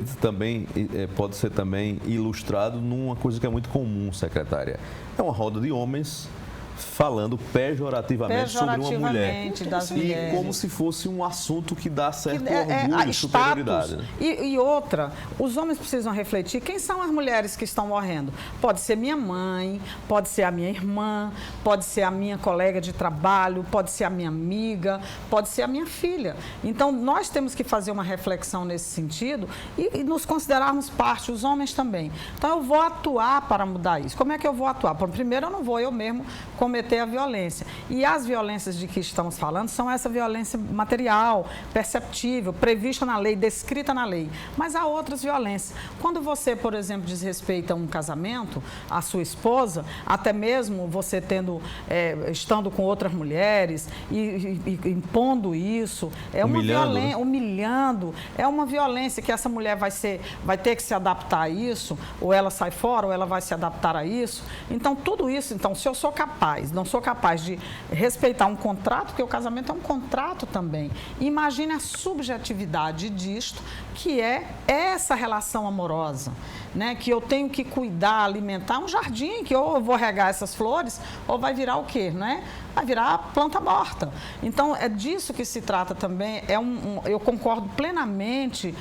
também ilustrado numa coisa que é muito comum, secretária. É uma roda de homens falando pejorativamente sobre uma mulher.
Das
e
mulheres.
como se fosse um assunto que dá certo
a
orgulho,
status.
superioridade. Né?
E outra, os homens precisam refletir quem são as mulheres que estão morrendo. Pode ser minha mãe, pode ser a minha irmã, pode ser a minha colega de trabalho, pode ser a minha amiga, pode ser a minha filha. Então, nós temos que fazer uma reflexão nesse sentido e nos considerarmos parte, os homens também. Então, eu vou atuar para mudar isso. Como é que eu vou atuar? Primeiro, eu não vou eu mesmo cometer a violência. E as violências de que estamos falando são essa violência material, perceptível, prevista na lei, descrita na lei. Mas há outras violências. Quando você, por exemplo, desrespeita um casamento, a sua esposa, até mesmo você estando com outras mulheres e impondo isso, é uma violência, humilhando, é uma violência que essa mulher vai ter que se adaptar a isso, ou ela sai fora, ou ela vai se adaptar a isso. Então, tudo isso, se eu sou não sou capaz de respeitar um contrato, porque o casamento é um contrato também. Imagine a subjetividade disto, que é essa relação amorosa, né? Que eu tenho que cuidar, alimentar um jardim, que ou eu vou regar essas flores, ou vai virar o quê, né? Vai virar planta morta. Então, é disso que se trata também. Eu concordo plenamente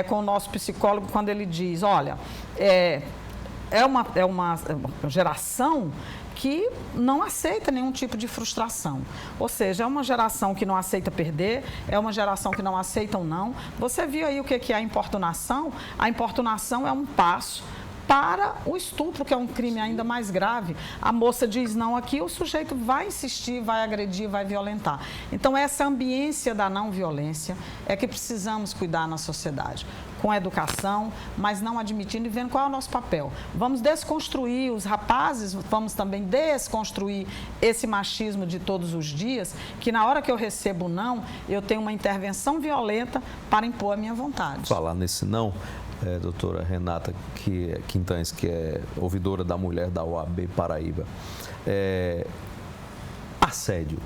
com o nosso psicólogo quando ele diz, olha, é uma geração que não aceita nenhum tipo de frustração. Ou seja, é uma geração que não aceita perder, é uma geração que não aceita o não. Você viu aí o que é a importunação? A importunação é um passo para o estupro, que é um crime ainda mais grave. A moça diz não aqui, o sujeito vai insistir, vai agredir, vai violentar. Então, essa ambiência da não violência é que precisamos cuidar na sociedade. Com educação, mas não admitindo e vendo qual é o nosso papel. Vamos desconstruir os rapazes, vamos também desconstruir esse machismo de todos os dias, que na hora que eu recebo não, eu tenho uma intervenção violenta para impor a minha vontade.
Falar nesse não, doutora Renata Quintães, que é ouvidora da mulher da OAB Paraíba, assédio.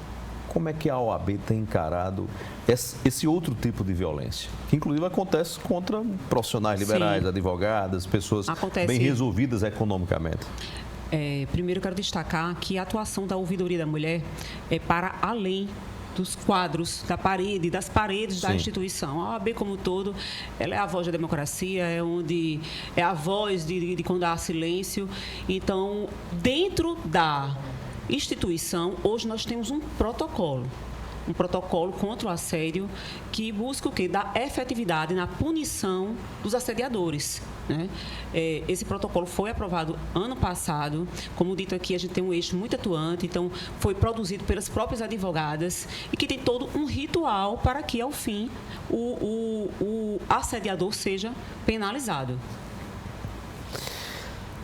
Como é que a OAB tem encarado esse outro tipo de violência? Que, inclusive, acontece contra profissionais liberais, sim, advogadas, pessoas bem resolvidas economicamente.
Primeiro, eu quero destacar que a atuação da ouvidoria da mulher é para além dos quadros, das paredes, sim, da instituição. A OAB, como um todo, ela é a voz da democracia, é a voz de quando há silêncio. Então, dentro da instituição, hoje nós temos um protocolo contra o assédio que busca o quê? Dar efetividade na punição dos assediadores, né? Esse protocolo foi aprovado ano passado. Como dito aqui, a gente tem um eixo muito atuante, então foi produzido pelas próprias advogadas e que tem todo um ritual para que, ao fim, o assediador seja penalizado.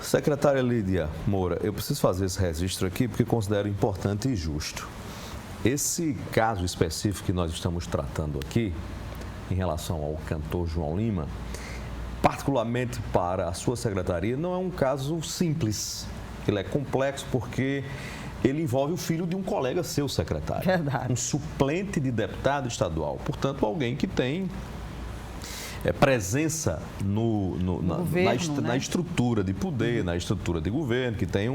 Secretária Lídia Moura, eu preciso fazer esse registro aqui porque considero importante e justo. esse caso específico que nós estamos tratando aqui, em relação ao cantor João Lima, particularmente para a sua secretaria, não é um caso simples. Ele é complexo porque ele envolve o filho de um colega seu, secretário.
Verdade.
Um suplente de deputado estadual. Portanto, alguém que tem presença na estrutura de poder, na estrutura de governo, que tem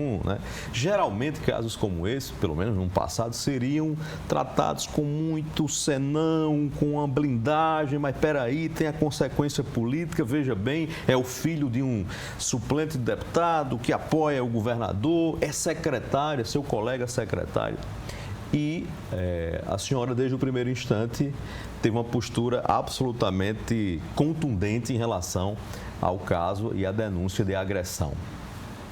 Geralmente, casos como esse, pelo menos no passado, seriam tratados com muito senão, com uma blindagem, mas peraí, tem a consequência política, veja bem, é o filho de um suplente de deputado que apoia o governador, é secretário, é seu colega secretário. E a senhora, desde o primeiro instante, teve uma postura absolutamente contundente em relação ao caso e à denúncia de agressão.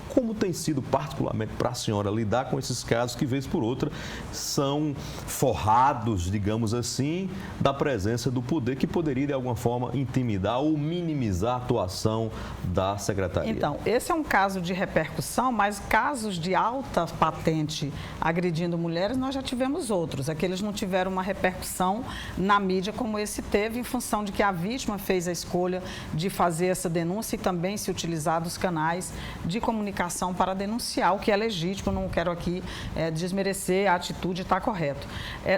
Como tem sido particularmente para a senhora lidar com esses casos que, vez por outra, são forrados, digamos assim, da presença do poder que poderia, de alguma forma, intimidar ou minimizar a atuação da secretaria?
Então, esse é um caso de repercussão, mas casos de alta patente agredindo mulheres, nós já tivemos outros. Aqueles não tiveram uma repercussão na mídia como esse teve, em função de que a vítima fez a escolha de fazer essa denúncia e também se utilizar dos canais de comunicação para denunciar, o que é legítimo, não quero aqui desmerecer a atitude, está correto.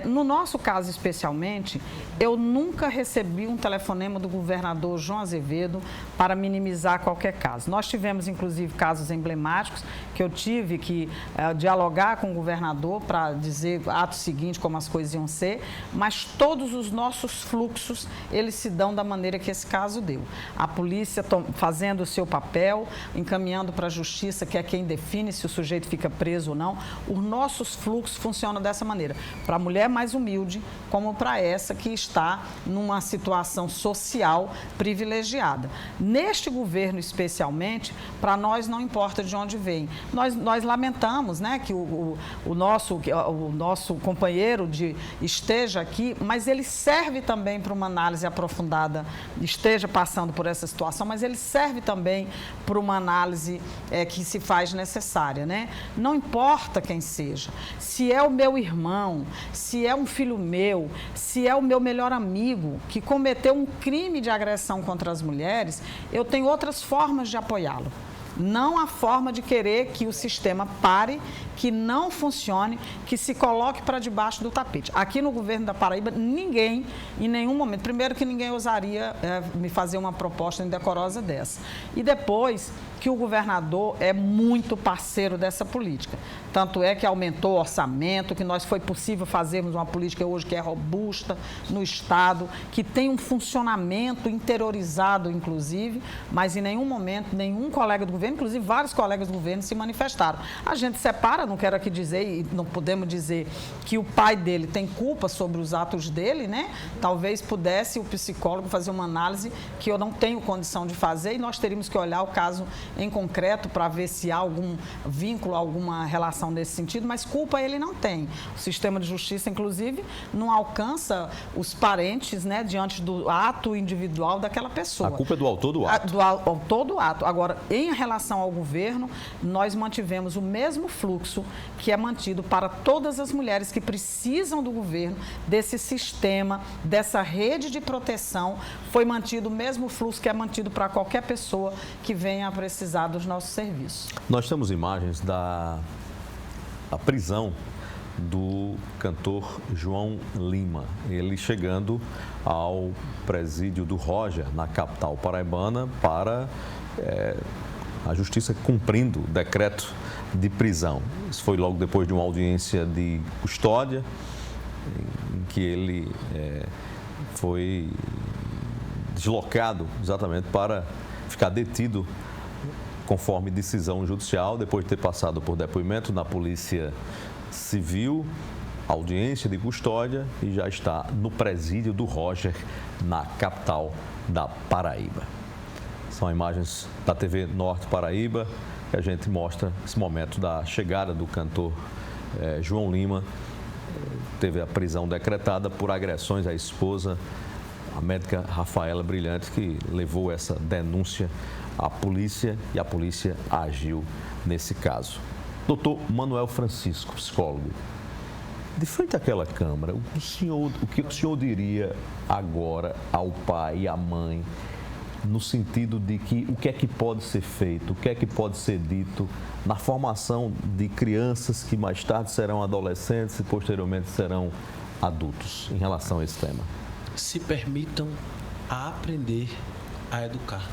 No nosso caso, especialmente, eu nunca recebi um telefonema do governador João Azevedo para minimizar qualquer caso. Nós tivemos, inclusive, casos emblemáticos que eu tive que dialogar com o governador para dizer ato seguinte como as coisas iam ser, mas todos os nossos fluxos, eles se dão da maneira que esse caso deu. A polícia fazendo o seu papel, encaminhando para a justiça, que é quem define se o sujeito fica preso ou não. Os nossos fluxos funcionam dessa maneira, para a mulher mais humilde, como para essa que está numa situação social privilegiada. Neste governo, especialmente, para nós não importa de onde vem. Nós lamentamos, né, que o nosso companheiro esteja aqui, mas ele serve também para uma análise aprofundada, esteja passando por essa situação, mas ele serve também para uma análise que se faz necessária, né? Não importa quem seja, se é o meu irmão, se é um filho meu, se é o meu melhor amigo que cometeu um crime de agressão contra as mulheres, eu tenho outras formas de apoiá-lo. Não há forma de querer que o sistema pare, que não funcione, que se coloque para debaixo do tapete. Aqui no governo da Paraíba, ninguém, em nenhum momento, primeiro que ninguém ousaria me fazer uma proposta indecorosa dessa. E depois que o governador é muito parceiro dessa política. Tanto é que aumentou o orçamento, que foi possível fazermos uma política hoje que é robusta no Estado, que tem um funcionamento interiorizado, inclusive, mas em nenhum momento, nenhum colega do governo, inclusive vários colegas do governo se manifestaram. A gente separa, não quero aqui dizer, e não podemos dizer que o pai dele tem culpa sobre os atos dele, né? Talvez pudesse o psicólogo fazer uma análise que eu não tenho condição de fazer e nós teríamos que olhar o caso em concreto para ver se há algum vínculo, alguma relação nesse sentido, mas culpa ele não tem. O sistema de justiça, inclusive, não alcança os parentes, né, diante do ato individual daquela pessoa.
A culpa é do autor do ato.
Do autor do ato. Agora, em relação ao governo, nós mantivemos o mesmo fluxo que é mantido para todas as mulheres que precisam do governo, desse sistema, dessa rede de proteção, foi mantido o mesmo fluxo que é mantido para qualquer pessoa que venha a precisar dos nossos serviços.
Nós temos imagens da prisão do cantor João Lima, ele chegando ao presídio do Roger, na capital paraibana, para a justiça cumprindo o decreto de prisão. Isso foi logo depois de uma audiência de custódia, em que ele foi deslocado exatamente para ficar detido conforme decisão judicial, depois de ter passado por depoimento na Polícia Civil, audiência de custódia, e já está no presídio do Roger, na capital da Paraíba. São imagens da TV Norte Paraíba, que a gente mostra esse momento da chegada do cantor João Lima. Teve a prisão decretada por agressões à esposa, a médica Rafaela Brilhante, que levou essa denúncia à polícia e a polícia agiu nesse caso. Doutor Manuel Francisco, psicólogo, De frente àquela câmara, o que o senhor diria agora ao pai e à mãe, no sentido de que o que é que pode ser feito, o que é que pode ser dito na formação de crianças que mais tarde serão adolescentes e posteriormente serão adultos em relação a esse tema?
Se permitam a aprender a educar.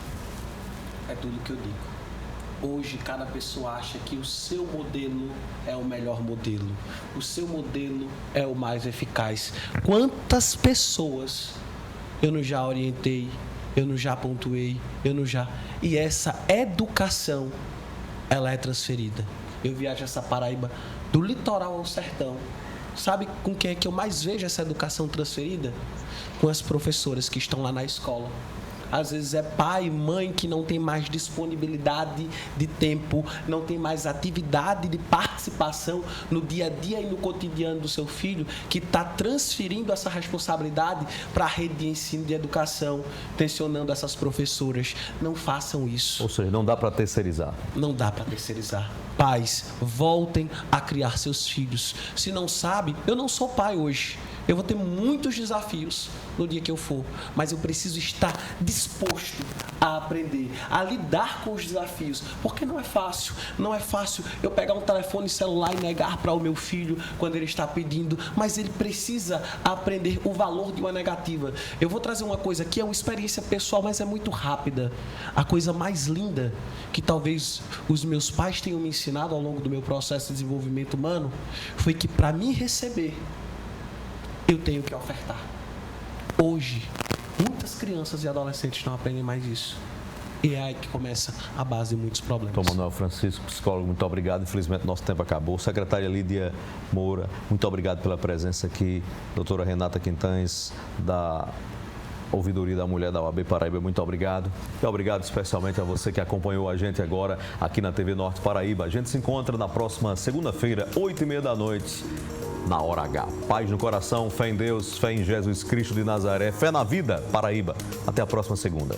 É tudo que eu digo. Hoje, cada pessoa acha que o seu modelo é o melhor modelo. O seu modelo é o mais eficaz. Quantas pessoas eu não já orientei, eu não já pontuei, E essa educação, ela é transferida. Eu viajo essa Paraíba do litoral ao sertão. Sabe com quem é que eu mais vejo essa educação transferida? Com as professoras que estão lá na escola. Às vezes é pai e mãe que não tem mais disponibilidade de tempo, não tem mais atividade de participação no dia a dia e no cotidiano do seu filho, que está transferindo essa responsabilidade para a rede de ensino e de educação, tensionando essas professoras. Não façam isso.
Ou seja, não dá para terceirizar.
Não dá para terceirizar. Pais, voltem a criar seus filhos. Se não sabe, eu não sou pai hoje. Eu vou ter muitos desafios no dia que eu for, mas eu preciso estar disposto a aprender, a lidar com os desafios, porque não é fácil. Não é fácil eu pegar um telefone celular e negar para o meu filho quando ele está pedindo, mas ele precisa aprender o valor de uma negativa. Eu vou trazer uma coisa que é uma experiência pessoal, mas é muito rápida. A coisa mais linda que talvez os meus pais tenham me ensinado ao longo do meu processo de desenvolvimento humano foi que para me receber, eu tenho que ofertar. Hoje, muitas crianças e adolescentes não aprendem mais isso. E é aí que começa a base de muitos problemas.
Dr. Manuel Francisco, psicólogo, muito obrigado. Infelizmente, nosso tempo acabou. Secretária Lídia Moura, muito obrigado pela presença aqui. Doutora Renata Quintães, da Ouvidoria da Mulher da OAB Paraíba, muito obrigado. E obrigado especialmente a você que acompanhou a gente agora aqui na TV Norte Paraíba. A gente se encontra na próxima segunda-feira, 8h30 da noite. Na hora H. Paz no coração, fé em Deus, fé em Jesus Cristo de Nazaré, fé na vida, Paraíba. Até a próxima segunda.